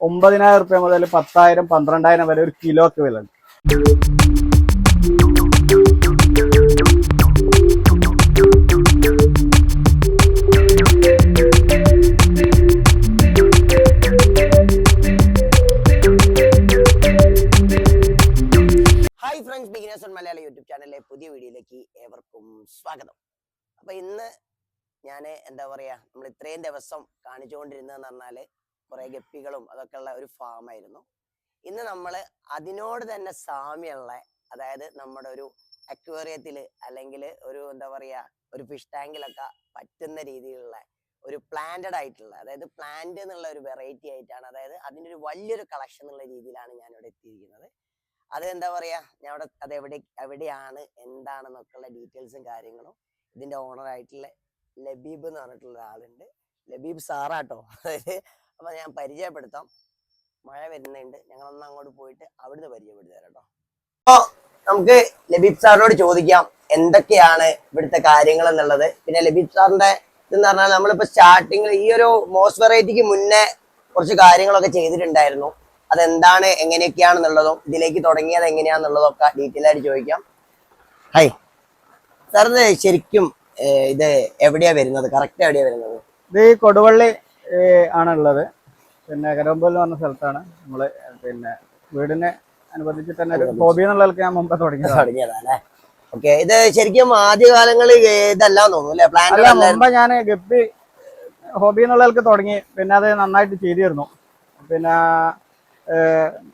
9,000 മുതൽ 10,000 12,000 വരെ ഒരു കിലോക്ക് വില ഉണ്ട്. Hi friends, beginners on Malayalam YouTube ചാനലിലെ പുതിയ വീഡിയോയിലേക്ക് ഏവർക്കും സ്വാഗതം. അപ്പോൾ ഇന്ന് ഞാൻ എന്താ പറയുക, നമ്മൾ ഇത്രയും ദിവസം കാണിച്ചുകൊണ്ടിരുന്നതെന്ന് പറഞ്ഞാൽ കുറേ ഗപ്പികളും അതൊക്കെ ഉള്ള ഒരു ഫാമായിരുന്നു. ഇന്ന് നമ്മൾ അതിനോട് തന്നെ സാമ്യമുള്ള, അതായത് നമ്മുടെ ഒരു അക്വേറിയത്തിൽ അല്ലെങ്കിൽ ഒരു എന്താ പറയുക ഒരു ഫിഷ് ടാങ്കിലൊക്കെ പറ്റുന്ന രീതിയിലുള്ള ഒരു പ്ലാന്റഡ് ആയിട്ടുള്ള, അതായത് പ്ലാന്റ് എന്നുള്ള ഒരു വെറൈറ്റി ആയിട്ടാണ്, അതായത് അതിൻ്റെ ഒരു വലിയൊരു കളക്ഷൻ എന്നുള്ള രീതിയിലാണ് ഞാനിവിടെ എത്തിയിരിക്കുന്നത്. അത് എന്താ പറയുക, ഞാൻ അവിടെ അത് എവിടെയാണ് എന്താണെന്നൊക്കെയുള്ള ഡീറ്റെയിൽസും കാര്യങ്ങളും ഇതിൻ്റെ ഓണറായിട്ടുള്ള ലബീബ് എന്ന് പറഞ്ഞിട്ടുള്ള ഒരാളുണ്ട്. ലബീബ് സാറാട്ടോ. അതായത് അപ്പം ഞാൻ പരിചയപ്പെടുത്താം. മഴ വരുന്നുണ്ട്, ഞങ്ങളൊന്ന് അങ്ങോട്ട് പോയിട്ട് അവിടുന്ന് പരിചയപ്പെടുത്തി തരാം കേട്ടോ. അപ്പോൾ നമുക്ക് ലബീബ് സാറിനോട് ചോദിക്കാം എന്തൊക്കെയാണ് ഇവിടുത്തെ കാര്യങ്ങൾ എന്നുള്ളത്. പിന്നെ ലബീബ് സാറിൻ്റെ ഇതെന്ന് പറഞ്ഞാൽ നമ്മളിപ്പോൾ സ്റ്റാർട്ടിങ്ങിൽ ഈ ഒരു മോസ് വെറൈറ്റിക്ക് മുന്നേ കുറച്ച് കാര്യങ്ങളൊക്കെ ചെയ്തിട്ടുണ്ടായിരുന്നു. അതെന്താണ് എങ്ങനെയൊക്കെയാണെന്നുള്ളതും ഇതിലേക്ക് തുടങ്ങിയത് എങ്ങനെയാണെന്നുള്ളതും ഒക്കെ ഡീറ്റെയിൽ ആയിട്ട് ചോദിക്കാം. ഹായ് സാറിന് ശരിക്കും ഇത് എവിടെയാ വരുന്നത്, കറക്റ്റ് എവിടെയാ വരുന്നത്? ഇത് ഈ കൊടുവള്ളി ആണുള്ളത്. പിന്നെ കരമ്പൽ എന്ന് പറഞ്ഞ സ്ഥലത്താണ്. നമ്മൾ പിന്നെ വീടിനെ അനുബന്ധിച്ച് തന്നെ ഒരു ഹോബി എന്നുള്ളതൊക്കെ ഞാൻ മുമ്പ് തുടങ്ങിയതല്ലേ? ഓക്കെ. ഇത് ശരിക്കും ആദ്യകാലങ്ങളിൽ ഇതെല്ലാം തോന്നുന്നു അല്ലെ? പ്ലാൻ മുമ്പ് ഞാൻ ഗപ്പി ഹോബി എന്നുള്ളതൊക്കെ തുടങ്ങി. പിന്നെ അത് നന്നായിട്ട് ചെയ്തിരുന്നു. പിന്നെ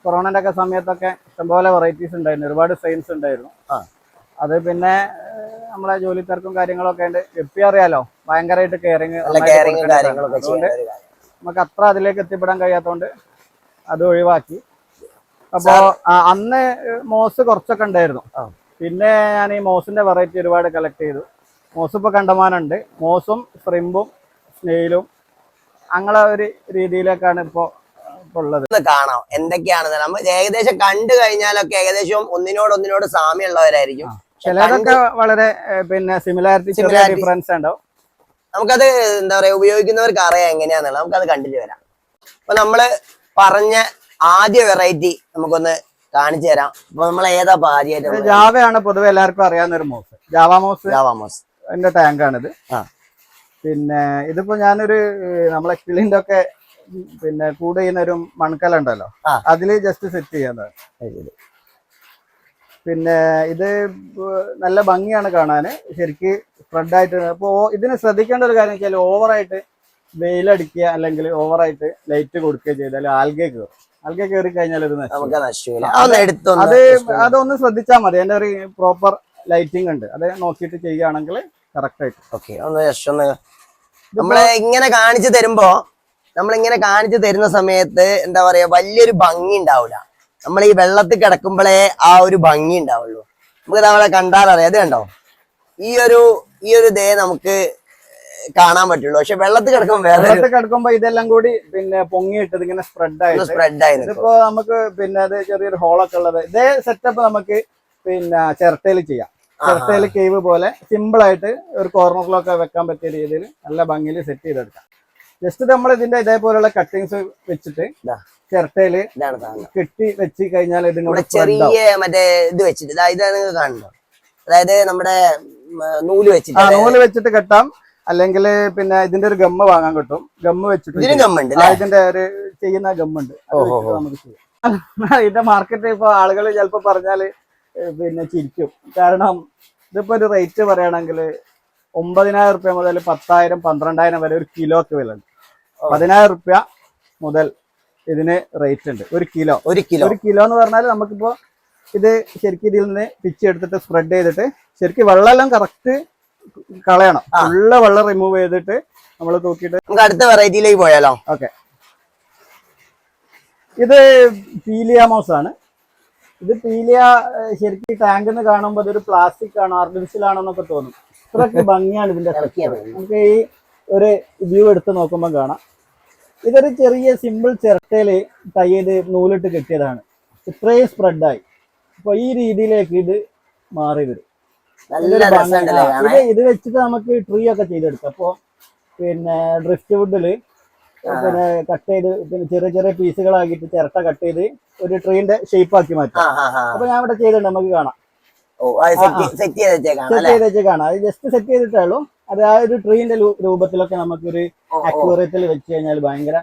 കൊറോണന്റെ ഒക്കെ സമയത്തൊക്കെ ഇഷ്ടംപോലെ വെറൈറ്റീസ് ഉണ്ടായിരുന്നു, ഒരുപാട് സ്ട്രെയിൻസ് ഉണ്ടായിരുന്നു. അത് പിന്നെ നമ്മളെ ജോലി തിരക്കും കാര്യങ്ങളൊക്കെ ഉണ്ട്. ഗപ്പി അറിയാലോ, ഭയങ്കരമായിട്ട് കെയറിങ് അതുകൊണ്ട് നമുക്ക് അത്ര അതിലേക്ക് എത്തിപ്പെടാൻ കഴിയാത്തതുകൊണ്ട് അത് ഒഴിവാക്കി. അപ്പോ അന്ന് മോസ് കുറച്ചൊക്കെ ഉണ്ടായിരുന്നു. പിന്നെ ഞാൻ ഈ മോസിന്റെ വെറൈറ്റി ഒരുപാട് കളക്ട് ചെയ്തു. മോസ് ഇപ്പൊ കണ്ടമാനുണ്ട്. മോസും ശ്രിമ്പും സ്നെയിലും അങ്ങനെ ഒരു രീതിയിലേക്കാണ് ഇപ്പോ ഉള്ളത്. കാണാം എന്തൊക്കെയാണ് നമ്മൾ ഏകദേശം കണ്ടു കഴിഞ്ഞാലൊക്കെ ഏകദേശം ഒന്നിനോട് സാമ്യമുള്ളവരായിരിക്കും. ചിലതൊക്കെ വളരെ പിന്നെ സിമിലാരിറ്റി ഡിഫറൻസ് ഉണ്ടാവും. നമുക്കത് എന്താ പറയാ ഉപയോഗിക്കുന്നവർക്ക് അറിയാം എങ്ങനെയാന്നുള്ളത്. നമുക്കത് കണ്ടിട്ട് വരാം. അപ്പൊ നമ്മള് പറഞ്ഞ ആദ്യ വെറൈറ്റി നമുക്കൊന്ന് കാണിച്ചു തരാം. അപ്പൊ നമ്മൾ ഏതാ ആദ്യമായിട്ട്? ജാവയാണ് പൊതുവെ എല്ലാവർക്കും അറിയാവുന്ന ഒരു മോസ്. ജാവ മോസ് എന്റെ ടാങ്കാണിത്. പിന്നെ ഇതിപ്പോ ഞാനൊരു നമ്മളെ കിളിന്റെ ഒക്കെ പിന്നെ കൂടെ ചെയ്യുന്ന ഒരു മൺകല ഉണ്ടല്ലോ, അതില് ജസ്റ്റ് സെറ്റ് ചെയ്യുന്നത്. പിന്നെ ഇത് നല്ല ഭംഗിയാണ് കാണാന്, ശരിക്ക് സ്പ്രെഡ് ആയിട്ട്. അപ്പോ ഇതിന് ശ്രദ്ധിക്കേണ്ട ഒരു കാര്യം വെച്ചാൽ ഓവറായിട്ട് വെയിലടിക്കുക അല്ലെങ്കിൽ ഓവറായിട്ട് ലൈറ്റ് കൊടുക്കുകയോ ചെയ്താൽ ആൽഗെ കയറി കഴിഞ്ഞാൽ അതൊന്ന് ശ്രദ്ധിച്ചാൽ മതി. അതിന്റെ ഒരു പ്രോപ്പർ ലൈറ്റിംഗ് ഉണ്ട്, അത് നോക്കിയിട്ട് ചെയ്യുകയാണെങ്കിൽ കറക്റ്റ് ആയിട്ട്. ഓക്കെ, നമ്മളെ ഇങ്ങനെ കാണിച്ചു തരുമ്പോ നമ്മളിങ്ങനെ കാണിച്ചു തരുന്ന സമയത്ത് എന്താ പറയാ വലിയൊരു ഭംഗി ഉണ്ടാവില്ല. നമ്മൾ ഈ വെള്ളത്തിൽ കിടക്കുമ്പോഴേ ആ ഒരു ഭംഗി ഉണ്ടാവുള്ളൂ. നമുക്ക് നമ്മളെ കണ്ടാലറിയാം. അത് കണ്ടോ, ഈ ഒരു ദേ നമുക്ക് കാണാൻ പറ്റുള്ളൂ. പക്ഷെ വെള്ളത്തിൽ കിടക്കുമ്പോ ഇതെല്ലാം കൂടി പിന്നെ പൊങ്ങിയിട്ട് ഇങ്ങനെ സ്പ്രെഡ് ആയി. ഇതിപ്പോ നമുക്ക് പിന്നെ അത് ചെറിയൊരു ഹോളൊക്കെ ഉള്ളത്. ഇതേ സെറ്റപ്പ് നമുക്ക് പിന്നെ ചിരട്ടയിൽ ചെയ്യാം. ചിരട്ടയിൽ കേവ് പോലെ സിമ്പിൾ ആയിട്ട് ഒരു കോർണറിലൊക്കെ വെക്കാൻ പറ്റിയ രീതിയിൽ നല്ല ഭംഗിയിൽ സെറ്റ് ചെയ്തെടുക്കാം. ജസ്റ്റ് നമ്മൾ ഇതിന്റെ ഇതേപോലെയുള്ള കട്ടിങ്സ് വെച്ചിട്ട് ചിരട്ടയില് കെട്ടി വെച്ച് കഴിഞ്ഞാൽ ഇതിന് ചെറിയ മറ്റേ ഇത് വെച്ചിട്ട് ഇതാണ് കാണുന്നത്. അതായത് നമ്മുടെ നൂല് വെച്ചിട്ട് കെട്ടാം. അല്ലെങ്കിൽ പിന്നെ ഇതിന്റെ ഒരു ഗമ്മ വാങ്ങാൻ കിട്ടും. ഗമ്മ വെച്ചിട്ട് ഇതിന്റെ ഒരു ചെയ്യുന്ന ഗമ്മുണ്ട്, നമുക്ക് ചെയ്യാം. ഇതിന്റെ മാർക്കറ്റ് ഇപ്പൊ ആളുകൾ ചിലപ്പോ പറഞ്ഞാല് പിന്നെ ചിരിക്കും. കാരണം ഇതിപ്പോ ഒരു റേറ്റ് പറയുകയാണെങ്കിൽ 9,000 മുതൽ 10,000 12,000 വരെ ഒരു കിലോക്ക് വില ഉണ്ട്. 10,000 മുതൽ ഇതിന് റേറ്റ് ഉണ്ട്. ഒരു കിലോ എന്ന് പറഞ്ഞാൽ നമുക്കിപ്പോ ഇത് ശരിക്കും ഇതിൽ നിന്ന് പിച്ചെടുത്തിട്ട് സ്പ്രെഡ് ചെയ്തിട്ട് ശരിക്കും വെള്ളമെല്ലാം കറക്റ്റ് കളയണം. ഉള്ള വെള്ളം റിമൂവ് ചെയ്തിട്ട് നമ്മൾ തൂക്കിയിട്ട് നമുക്ക് അടുത്ത വെറൈറ്റിയിലേക്ക് പോയാലോ? ഓക്കെ. ഇത് പീലിയ മോസ് ആണ്. ഇത് പീലിയ ശരിക്കും ടാങ്കിൽ നിന്ന് കാണുമ്പോൾ ഇതൊരു പ്ലാസ്റ്റിക് ആണോ ആർട്ടിഫിഷ്യൽ ആണോ എന്നൊക്കെ തോന്നും. ഇത്രയ്ക്ക് ഭംഗിയാണ് ഇതിന്റെ. നമുക്ക് ഈ ഒരു വ്യൂ എടുത്ത് നോക്കുമ്പോൾ കാണാം. ഇതൊരു ചെറിയ സിമ്പിൾ ചിരട്ടയില് ടൈ ചെയ്ത് നൂലിട്ട് കെട്ടിയതാണ്. ഇത്രയും സ്പ്രെഡായി. അപ്പൊ ഈ രീതിയിലേക്ക് ഇത് മാറി വരും. ഇത് വെച്ചിട്ട് നമുക്ക് ട്രീ ഒക്കെ ചെയ്തെടുക്കാം. അപ്പൊ പിന്നെ ഡ്രിഫ്റ്റ് വുഡില് പിന്നെ കട്ട് ചെയ്ത് പിന്നെ ചെറിയ ചെറിയ പീസുകളാക്കിയിട്ട് ചിരട്ട കട്ട് ചെയ്ത് ഒരു ട്രീന്റെ ഷേപ്പ് ആക്കി മാറ്റും. അപ്പൊ ഞാൻ ഇവിടെ ചെയ്തിട്ടുണ്ട്, നമുക്ക് കാണാം. സെറ്റ് ചെയ്ത് വെച്ചേക്കാണ്. അത് ജസ്റ്റ് സെറ്റ് ചെയ്തിട്ടേ ഉള്ളൂ. അത് ആ ഒരു ട്രീന്റെ രൂപത്തിലൊക്കെ നമുക്കൊരു അക്വേറിയത്തിൽ വെച്ച് കഴിഞ്ഞാൽ ഭയങ്കര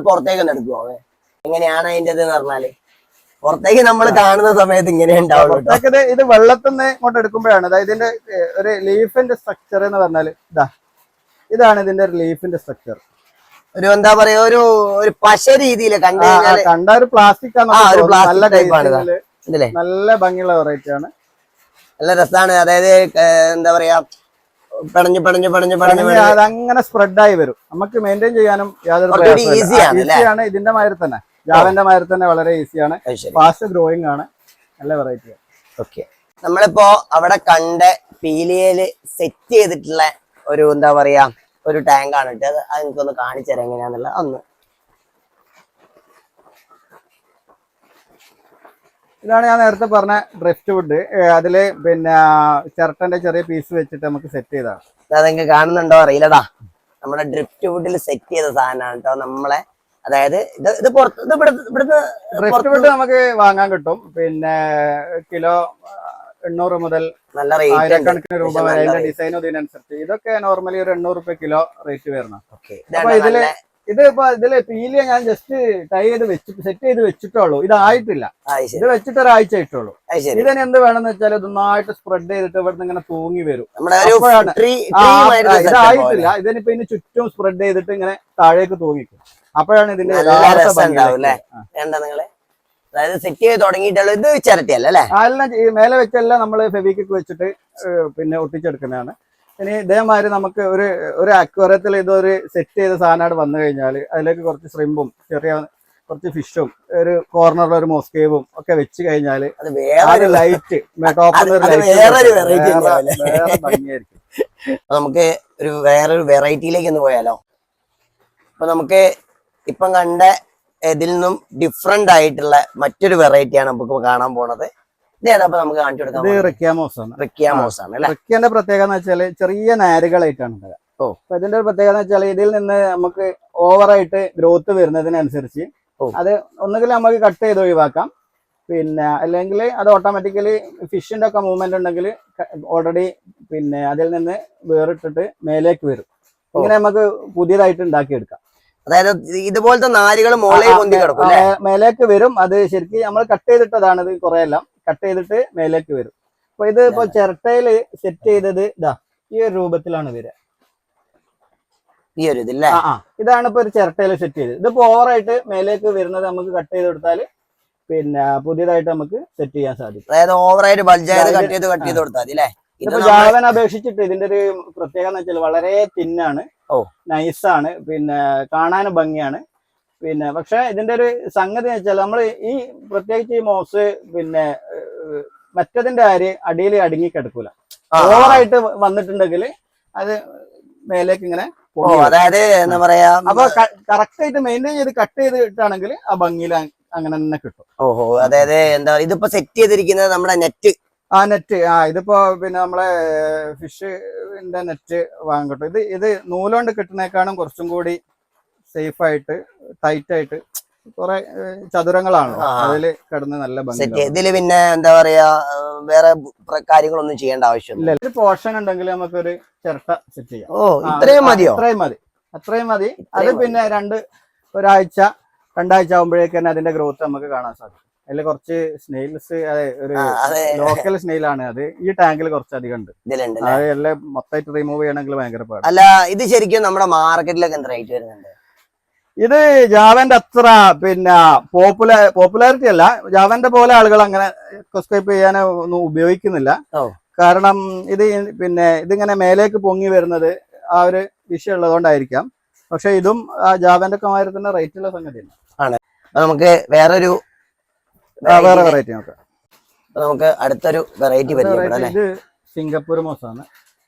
പുറത്തേക്ക് എടുക്കുവോ? എങ്ങനെയാണ് അതിന്റെ പറഞ്ഞാല് പുറത്തേക്ക് നമ്മൾ കാണുന്ന സമയത്ത് ഇങ്ങനെ ഉണ്ടാവും. ഇത് വെള്ളത്തിൽ നിന്ന് ഇങ്ങോട്ട് എടുക്കുമ്പോഴാണ്. അതായത് ഇതിന്റെ ഒരു ലീഫിന്റെ സ്ട്രക്ചർ എന്ന് പറഞ്ഞാൽ ഇതാണ് ഇതിന്റെ ഒരു ലീഫിന്റെ സ്ട്രക്ചർ. ഒരു എന്താ പറയാ, ഒരു പശ രീതിയിൽ കണ്ട ഒരു പ്ലാസ്റ്റിക് നല്ല ഭംഗിയുള്ള വെറൈറ്റി ആണ്. നല്ല രസമാണ്. അതായത് എന്താ പറയാ, അതങ്ങനെ സ്പ്രെഡായി വരും. നമുക്ക് മെയിൻറ്റെയിൻ ചെയ്യാനും യാതൊരു ഈസിയാണ്. ഇതിന്റെ മാതിരി തന്നെ, ജാവന്റെ മാതിരി തന്നെ വളരെ ഈസിയാണ്. ഫാസ്റ്റ് ഗ്രോയിങ് ആണ്, നല്ല വെറൈറ്റി. ഓക്കെ, നമ്മളിപ്പോ അവിടെ കണ്ട പീലിയയില് സെറ്റ് ചെയ്തിട്ടുള്ള ഒരു എന്താ പറയാ ഒരു ടാങ്ക് ആണ് ഇട്ടത്. അത് എനിക്കൊന്ന് കാണിച്ചു തരാം എങ്ങനെയാന്നുള്ള. ഒന്ന് ഇതാണ് ഞാൻ നേരത്തെ പറഞ്ഞ ഡ്രിഫ്റ്റ് വുഡ്. അതില് പിന്നെ ചിരട്ടന്റെ ചെറിയ പീസ് വെച്ചിട്ട് നമുക്ക് സെറ്റ് ചെയ്താണ്. അതെങ്കിൽ കാണുന്നുണ്ടോ അറിയില്ലടാ, നമ്മുടെ ഡ്രിഫ്റ്റ് വുഡിൽ സെറ്റ് ചെയ്ത സാധനമാണ് കേട്ടോ നമ്മളെ. അതായത് ഇത് പുറത്ത് ഡ്രിഫ്റ്റ് വുഡ് നമുക്ക് വാങ്ങാൻ കിട്ടും. പിന്നെ കിലോ 800 മുതൽ നല്ല ആയിരക്കണക്കിന് രൂപ വരെ. അതിന്റെ ഡിസൈനും ഇതിനനുസരിച്ച്. ഇതൊക്കെ നോർമലി ഒരു 800 രൂപ കിലോ റേറ്റ് വരുന്ന. അപ്പൊ ഇതില് പീലിയ ഞാൻ ജസ്റ്റ് ടൈ ചെയ്ത് വെച്ചിട്ട് സെറ്റ് ചെയ്ത് വെച്ചിട്ടുള്ളൂ. ഇതായിട്ടില്ല. ഇത് വെച്ചിട്ട് ഒരാഴ്ച ആയിട്ടുള്ളൂ. ഇതിന് എന്ത് വേണമെന്ന് വെച്ചാൽ ഇതൊന്നായിട്ട് സ്പ്രെഡ് ചെയ്തിട്ട് ഇവിടുന്ന് ഇങ്ങനെ തൂങ്ങി വരും. ഇതായിട്ടില്ല. ഇതിനിപ്പോ ഇതിന് ചുറ്റും സ്പ്രെഡ് ചെയ്തിട്ട് ഇങ്ങനെ താഴേക്ക് തൂങ്ങിക്കും. അപ്പോഴാണ് ഇതിന്റെ അതായത് സെറ്റ് ചെയ്ത് തുടങ്ങിയിട്ടുള്ള ഇത് ചിരട്ടയല്ലേ? എല്ലാം മേലെ വെച്ചെല്ലാം നമ്മള് ഫെവിക്വിക്ക് വെച്ചിട്ട് പിന്നെ ഒട്ടിച്ചെടുക്കുന്നതാണ്. ഇനി ഇതേമാതിരി നമുക്ക് ഒരു അക്വേറിയത്തിൽ ഇതൊരു സെറ്റ് ചെയ്ത സാധനമാണ് വന്നു കഴിഞ്ഞാൽ അതിലേക്ക് കുറച്ച് ശ്രിമ്പും ചെറിയ കുറച്ച് ഫിഷും ഒരു കോർണറിൽ ഒരു മോസ്കേവും ഒക്കെ വെച്ച് കഴിഞ്ഞാൽ അത് ലൈറ്റ് ടോപ്പിൽ ഭംഗിയായിരിക്കും. നമുക്ക് വേറൊരു വെറൈറ്റിയിലേക്ക് ഒന്ന് പോയാലോ? അപ്പൊ നമുക്ക് ഇപ്പം കണ്ട ഇതിൽ നിന്നും ഡിഫറെന്റ് ആയിട്ടുള്ള മറ്റൊരു വെറൈറ്റിയാണ് നമുക്ക് കാണാൻ പോണത്. ഇതേതാ നമുക്ക് കാണിച്ചു കൊടുക്കാം? ഇത് റിക്യാമോസ് ആണ്. റിക്യാമോസ് ആണ് അല്ലെ? റിക്യാന്റെ പ്രത്യേകത എന്ന് വെച്ചാല് ചെറിയ നാരുകളായിട്ടാണ് ഉണ്ടാവുക. അപ്പൊ ഇതിന്റെ ഒരു പ്രത്യേകത എന്ന് വെച്ചാൽ ഇതിൽ നിന്ന് നമുക്ക് ഓവറായിട്ട് ഗ്രോത്ത് വരുന്നതിനനുസരിച്ച് അത് ഒന്നുകിൽ നമുക്ക് കട്ട് ചെയ്ത് ഒഴിവാക്കാം, പിന്നെ അല്ലെങ്കിൽ അത് ഓട്ടോമാറ്റിക്കലി ഫിഷിന്റെ ഒക്കെ മൂവ്മെന്റ് ഉണ്ടെങ്കിൽ ഓൾറെഡി പിന്നെ അതിൽ നിന്ന് വേറിട്ടിട്ട് മേലേക്ക് വരും. ഇങ്ങനെ നമുക്ക് പുതിയതായിട്ട് ഉണ്ടാക്കിയെടുക്കാം. അതായത് ഇതുപോലത്തെ നാരുകൾ മേലേക്ക് വരും. അത് ശരിക്കും നമ്മൾ കട്ട് ചെയ്തിട്ടതാണ്. ഇത് കുറെ എല്ലാം കട്ട് ചെയ്തിട്ട് മേലേക്ക് വരും. അപ്പൊ ഇത് ഇപ്പൊ ചിരട്ടയില് സെറ്റ് ചെയ്തത് ഈ ഒരു രൂപത്തിലാണ് വരിക. ഈ ഒരു ഇതില്ലേ? ഇതാണ് ഇപ്പൊ ഒരു ചിരട്ടയില് സെറ്റ് ചെയ്തത്. ഇതിപ്പോ ഓവറായിട്ട് മേലേക്ക് വരുന്നത് നമുക്ക് കട്ട് ചെയ്ത് കൊടുത്താല് പിന്നെ പുതിയതായിട്ട് നമുക്ക് സെറ്റ് ചെയ്യാൻ സാധിക്കും. അതായത് ഓവറായിട്ട് ബൾജായത് കട്ട് ചെയ്ത് കൊടുത്താൽ അല്ലേ? ഇതിപ്പോ ജാവൻ അപേക്ഷിച്ചിട്ട് ഇതിന്റെ ഒരു പ്രത്യേകത എന്ന് വെച്ചാൽ വളരെ തിന്നാണ്, നൈസാണ്, പിന്നെ കാണാനും ഭംഗിയാണ്. പിന്നെ പക്ഷെ ഇതിന്റെ ഒരു സംഗതി എന്ന് വെച്ചാൽ നമ്മൾ ഈ പ്രത്യേകിച്ച് ഈ മോസ് പിന്നെ മറ്റതിന്റെ അടിയിൽ അടുങ്ങി കിടക്കൂല. ഓവറായിട്ട് വന്നിട്ടുണ്ടെങ്കിൽ അത് മേലേക്ക് ഇങ്ങനെ അതായത് എന്താ പറയാ, അപ്പൊ കറക്റ്റ് ആയിട്ട് മെയിൻറ്റെയിൻ ചെയ്ത് കട്ട് ചെയ്തിട്ടാണെങ്കിൽ ആ ഭംഗിയിൽ അങ്ങനെ തന്നെ കിട്ടും. ഓഹോ, അതായത് എന്താ ഇതിപ്പോ സെറ്റ് ചെയ്തിരിക്കുന്നത് നമ്മുടെ നെറ്റ് നെറ്റ് ഇതിപ്പോ പിന്നെ നമ്മളെ ഫിഷിന്റെ നെറ്റ് വാങ്ങാൻ കിട്ടും. ഇത് നൂലുകൊണ്ട് കിട്ടുന്നേക്കാളും കുറച്ചും കൂടി സേഫ് ആയിട്ട് ടൈറ്റ് ആയിട്ട് കുറെ ചതുരങ്ങളാണ് അതില് കിടന്ന് നല്ല ഭംഗി. ഇതില് പിന്നെ എന്താ പറയാ വേറെ കാര്യങ്ങളൊന്നും ചെയ്യേണ്ട ആവശ്യമില്ല. ഒരു പോർഷൻ ഉണ്ടെങ്കിൽ നമുക്കൊരു ചിരട്ട സെറ്റ് ചെയ്യാം. ഇത്രയും മതിയോ? അത്രയും മതി. അത് പിന്നെ ഒരാഴ്ച 2 ആഴ്ച ആകുമ്പോഴേക്ക് തന്നെ അതിന്റെ ഗ്രോത്ത് നമുക്ക് കാണാൻ സാധിക്കും. അതിൽ കുറച്ച് സ്നെയിൽസ്, ഒരു ലോക്കൽ സ്നെയിലാണ്. അത് ഈ ടാങ്കിൽ കുറച്ചധികം ഉണ്ട്. അതെല്ലാം മൊത്തമായിട്ട് റിമൂവ് ചെയ്യണമെങ്കിൽ ഭയങ്കര പാട്. അല്ല, ഇത് ശരിക്കും നമ്മുടെ മാർക്കറ്റിലൊക്കെ എന്ത് റേറ്റ് വരുന്നുണ്ട്? ഇത് ജാവന്റെ അത്ര പിന്നെ പോപ്പുലാരിറ്റി അല്ല. ജാവന്റെ പോലെ ആളുകൾ അങ്ങനെ സബ്സ്ക്രൈബ് ചെയ്യാൻ ഒന്നും ഉപയോഗിക്കുന്നില്ല. കാരണം ഇത് പിന്നെ ഇതിങ്ങനെ മേലേക്ക് പൊങ്ങി വരുന്നത് ആ ഒരു വിഷയം ഉള്ളതുകൊണ്ടായിരിക്കാം. പക്ഷെ ഇതും ആ ജാവന്റെ ഒക്കെ മാതിരി തന്നെ റേറ്റ് ഉള്ള സംഗതിയാണ്. നമുക്ക് വേറെ വെറൈറ്റി നോക്കാം. നമുക്ക് അടുത്തൊരു വെറൈറ്റി ഇത് സിംഗപ്പൂർ മോസാണ്.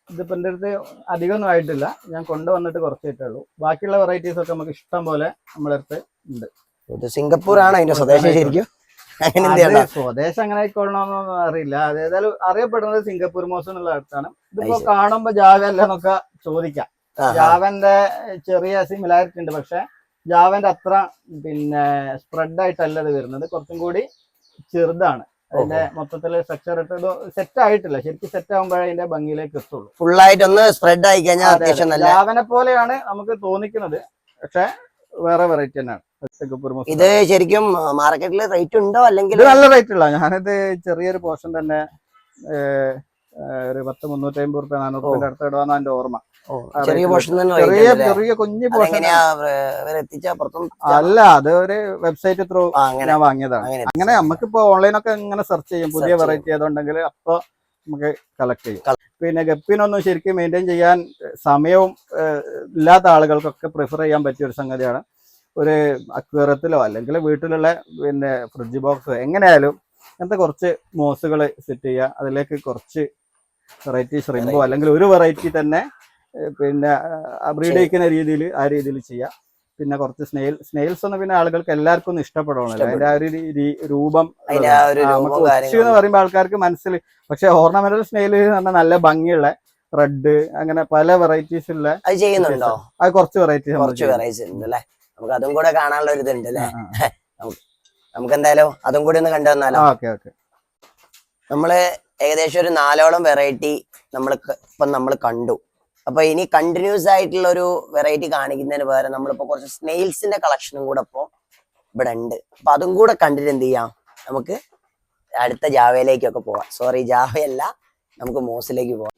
ഇതിപ്പോ എന്റെ അടുത്ത് അധികമൊന്നും ആയിട്ടില്ല. ഞാൻ കൊണ്ടുവന്നിട്ട് കുറച്ചായിട്ടേ ഉള്ളൂ. ബാക്കിയുള്ള വെറൈറ്റീസ് ഒക്കെ നമുക്ക് ഇഷ്ടം പോലെ നമ്മുടെ അടുത്ത് ഉണ്ട്. ഇത് സിംഗപ്പൂർ ആണ് അതിന്റെ സ്വദേശം ശരിക്കും? സ്വദേശം അങ്ങനെ ആയിക്കൊള്ളണമെന്നൊന്നും അറിയില്ല. അതേതായാലും അറിയപ്പെടുന്നത് സിംഗപ്പൂർ മോസ് എന്നുള്ള അടുത്താണ്. ഇതിപ്പോ കാണുമ്പോ ജാവ അല്ല എന്നൊക്കെ ചോദിക്കാം. ജാവന്റെ ചെറിയ സിമിലാരിറ്റി ഉണ്ട്, പക്ഷെ ജാവന്റെ അത്ര പിന്നെ സ്പ്രെഡ് ആയിട്ടല്ല ഇത് വരുന്നത്, കുറച്ചും കൂടി ചെറുതാണ്. അതിന്റെ മൊത്തത്തില് സ്ട്രക്ചർ ഇട്ട് സെറ്റ് ആയിട്ടില്ല, ശരിക്കും സെറ്റ് ആകുമ്പോഴേ അതിന്റെ ഭംഗിയിലേക്ക് എത്തുള്ളൂ. ഫുള്ളായിട്ടൊന്ന് സ്പ്രെഡ് ആയി കഴിഞ്ഞാൽ അത്യാവശ്യം നല്ല ജാവനെ പോലെയാണ് നമുക്ക് തോന്നിക്കുന്നത്, പക്ഷെ വേറെ വെറൈറ്റി തന്നെയാണ്. ഇത് ശരിക്കും മാർക്കറ്റിൽ റേറ്റ് ഉണ്ടോ അല്ലെങ്കിൽ? ഇത് നല്ല റേറ്റ് ഉള്ള, ഞാനിത് ചെറിയൊരു പോർഷൻ തന്നെ ഒരു 350 റുപ്യ 400 റുപ്യന്റെ അടുത്ത് ഇടുവാന്ന് എന്റെ ഓർമ്മ. ചെറിയ പോർഷൻ ചെറിയ കുഞ്ഞു പോർഷൻ അല്ല, അത് ഒരു വെബ്സൈറ്റ് ത്രൂ ഞാൻ വാങ്ങിയതാണ്. അങ്ങനെ നമുക്കിപ്പോ ഓൺലൈനൊക്കെ ഇങ്ങനെ സെർച്ച് ചെയ്യും, പുതിയ വെറൈറ്റി ഏതുണ്ടെങ്കിൽ അപ്പൊ നമുക്ക് കളക്ട് ചെയ്യും. പിന്നെ ഗപ്പിനൊന്നും ശരിക്കും മെയിൻറ്റെയിൻ ചെയ്യാൻ സമയവും ഇല്ലാത്ത ആളുകൾക്കൊക്കെ പ്രിഫർ ചെയ്യാൻ പറ്റിയ ഒരു സംഗതിയാണ്. ഒരു അക്വേറിയത്തിലോ അല്ലെങ്കിൽ വീട്ടിലുള്ള പിന്നെ ഫ്രിഡ്ജ് ബോക്സോ എങ്ങനെയായാലും അങ്ങനത്തെ കുറച്ച് മോസുകൾ സെറ്റ് ചെയ്യുക, അതിലേക്ക് കുറച്ച് വെറൈറ്റി ഷ്രിമ്പോ അല്ലെങ്കിൽ ഒരു വെറൈറ്റി തന്നെ പിന്നെ ബ്രീഡ് ചെയ്യിക്കുന്ന രീതിയിൽ ആ രീതിയിൽ ചെയ്യുക. പിന്നെ കുറച്ച് സ്നെയിൽസ് ഒന്നും പിന്നെ ആളുകൾക്ക് എല്ലാവർക്കും ഒന്നും ഇഷ്ടപ്പെടണമല്ലോ, അതിന്റെ ആ ഒരു രൂപം നമുക്ക് ഒച്ച് എന്ന് പറയുമ്പോൾ ആൾക്കാർക്ക് മനസ്സിൽ. പക്ഷെ ഓർണമെന്റൽ സ്നെയിൽ എന്ന് പറഞ്ഞാൽ നല്ല ഭംഗിയുള്ള റെഡ് അങ്ങനെ പല വെറൈറ്റീസ് ഉള്ള അത് ചെയ്യുന്നുണ്ടോ? അത് കുറച്ച് വെറൈറ്റീസ് ഉണ്ടല്ലേ, നമുക്ക് അതും കൂടെ കാണാനുള്ള ഒരു ഇതുണ്ട് അല്ലേ. നമുക്ക് എന്തായാലും അതും കൂടി ഒന്ന് കണ്ടു വന്നാലോ? ഓക്കെ. നമ്മള് ഏകദേശം ഒരു 4ഓളം വെറൈറ്റി നമ്മൾ കണ്ടു. അപ്പൊ ഇനി കണ്ടിന്യൂസ് ആയിട്ടുള്ള ഒരു വെറൈറ്റി കാണിക്കുന്നതിന് പകരം നമ്മളിപ്പോ കുറച്ച് സ്നെയിൽസിന്റെ കളക്ഷനും കൂടെ ഇപ്പൊ ഇവിടെ ഉണ്ട്. അപ്പൊ അതും കൂടെ കണ്ടിട്ട് എന്ത് ചെയ്യാം, നമുക്ക് അടുത്ത ജാവയിലേക്കൊക്കെ പോവാം. സോറി, ജാവയല്ല, നമുക്ക് മോസിലേക്ക് പോവാം.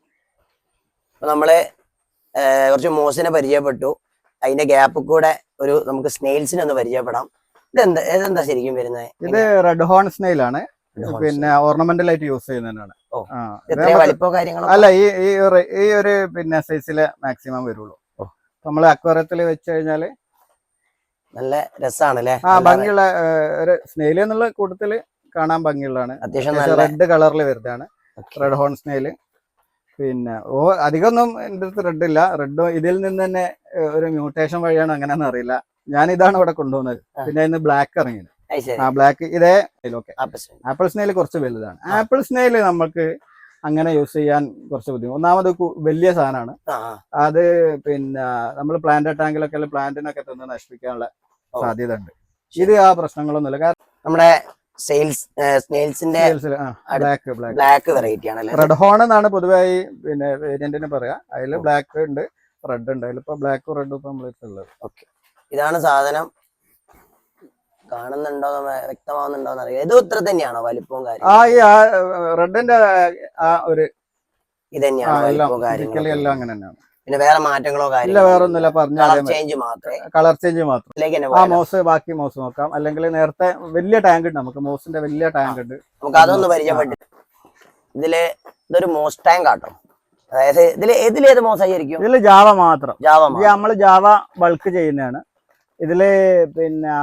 അപ്പൊ നമ്മള് കുറച്ച് മോസിനെ പരിചയപ്പെട്ടു, അതിന്റെ ഗ്യാപ്പ് കൂടെ നമുക്ക് സ്നെയിൽസിനെ ഒന്ന് പരിചയപ്പെടാം. ഏതെന്താ ശരിക്കും വരുന്നത്? ഇത് റെഡ് ഹോൺ സ്നെയിൽ ആണ്, പിന്നെ ഓർണമെന്റൽ ആയിട്ട് യൂസ് ചെയ്യുന്നതാണ്. വലിപ്പോ കാര്യങ്ങളോ? അല്ല, ഈ ഒരു പിന്നെ സൈസിലെ മാക്സിമം വരുള്ളൂ. നമ്മള് അക്വേറിയത്തിൽ വെച്ച് കഴിഞ്ഞാല് നല്ല രസമാണല്ലേ, ഭംഗിയുള്ള ഒരു സ്നെയിൽ എന്നുള്ള കൂട്ടത്തില് കാണാൻ ഭംഗിയുള്ളതാണ്. അത്യാവശ്യം റെഡ് കളറിൽ വരുന്നതാണ് റെഡ് ഹോൺ സ്നെയില്. പിന്നെ അധികമൊന്നും എൻ്റെ അടുത്ത് റെഡ് ഇല്ല. റെഡ് ഇതിൽ നിന്ന് തന്നെ ഒരു മ്യൂട്ടേഷൻ വഴിയാണ്, അങ്ങനെയൊന്നും അറിയില്ല. ഞാൻ ഇതാണ് ഇവിടെ കൊണ്ടുപോകുന്നത്. പിന്നെ ഇന്ന് ബ്ലാക്ക് ഇറങ്ങിയത്. ബ്ലാക്ക് ഇതേ ആപ്പിൾ സ്നെയിൽ കുറച്ച് വലുതാണ്. ആപ്പിൾ സ്നെയിൽ നമുക്ക് അങ്ങനെ യൂസ് ചെയ്യാൻ കുറച്ച് ബുദ്ധിമുട്ട്. ഒന്നാമത് വലിയ സാധനമാണ്. അത് പിന്നെ നമ്മൾ പ്ലാന്റ് ടാങ്കിലൊക്കെ പ്ലാന്റിനൊക്കെ തന്നെ നശിപ്പിക്കാനുള്ള സാധ്യത ഉണ്ട്. ഇത് ആ പ്രശ്നങ്ങളൊന്നുമില്ല. കാരണം നമ്മുടെ സ്നെയിൽസിന്റെ ബ്ലാക്ക് വെറൈറ്റി ആണല്ലേ, റെഡ് ഹോൺ എന്നാണ് പൊതുവായി പിന്നെ വേരിയന്റിന് പറയാ. അതില് ബ്ലാക്ക് ഉണ്ട്, റെഡ് ഉണ്ട്. അതിലിപ്പോ ബ്ലാക്കും റെഡും ഇപ്പൊ നമ്മളുള്ളത്. ഓക്കെ, ഇതാണ് സാധനം. കാണുന്നുണ്ടോ, വ്യക്തമാവുന്നുണ്ടോന്ന് അറിയാം. ഇത് ഇത്ര തന്നെയാണോ വലിപ്പവും കാര്യം? റെഡിന്റെ ആ ഒരു ഇത് തന്നെയാണോ വലിപ്പവും കാര്യങ്ങളും? എല്ലാം അങ്ങനെ തന്നെയാണ്. പിന്നെ വേറെ മാറ്റങ്ങളോ കാര്യങ്ങളോ? വേറെ ഒന്നുമില്ല, പറഞ്ഞ കളർ ചേഞ്ച് മാത്രം. ആ മോസ്, ബാക്കി മോസ് നോക്കാം. അല്ലെങ്കിൽ നേരത്തെ വലിയ ടാങ്ക് ഉണ്ട്, നമുക്ക് മോസിന്റെ വലിയ ടാങ്ക് ഉണ്ട്, നമുക്ക് അതൊന്ന് പരിചയപ്പെട്ടു. ഇതൊരു മോസ് ടാങ്ക് ആട്ടോ. അതായത് ഇതിലേത് മോസ് ആയിരിക്കും? ഇതില് ജാവ മാത്രം. നമ്മള് ജാവ ബൾക്ക് ചെയ്യുന്നതാണ്. ഇതില് പിന്നെ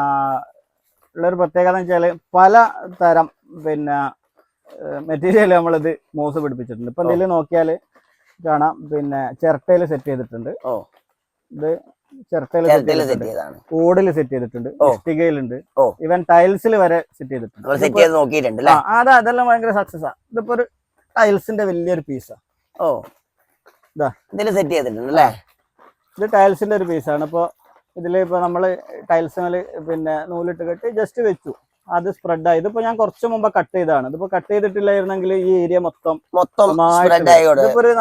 ഉള്ളൊരു പ്രത്യേകത എന്ന് വെച്ചാല് പല തരം പിന്നെ മെറ്റീരിയൽ നമ്മളിത് മോസ് പിടിപ്പിച്ചിട്ടുണ്ട്. ഇപ്പൊ ഇതിൽ നോക്കിയാല് കാണാം, പിന്നെ ചിരട്ടയിൽ സെറ്റ് ചെയ്തിട്ടുണ്ട്. ഇത് ചിരട്ടയിൽ സെറ്റ് ചെയ്താണ്, ഓടിൽ സെറ്റ് ചെയ്തിട്ടുണ്ട്, ഇഷ്ടികയിലുണ്ട്, ഈവൻ ടൈൽസിൽ വരെ സെറ്റ് ചെയ്തിട്ടുണ്ട്. അതെല്ലാം ഭയങ്കര സക്സസ് ആണ്. ഇതിപ്പോ ഒരു ടൈൽസിന്റെ വലിയൊരു പീസാ. സെറ്റ് ചെയ്തിട്ടുണ്ട്. ഇത് ടൈൽസിന്റെ ഒരു പീസാണ്. ഇപ്പൊ ഇതിലിപ്പോ നമ്മള് ടൈൽസിൽ പിന്നെ നൂലിട്ട് കെട്ടി ജസ്റ്റ് വെച്ചു, അത് സ്പ്രെഡ് ആയി. ഇതിപ്പോ ഞാൻ കുറച്ച് മുമ്പ് കട്ട് ചെയ്തതാണ്. ഇതിപ്പോ കട്ട് ചെയ്തിട്ടില്ലായിരുന്നെങ്കിൽ ഈ ഏരിയ മൊത്തം ഇതിപ്പോ ഒരു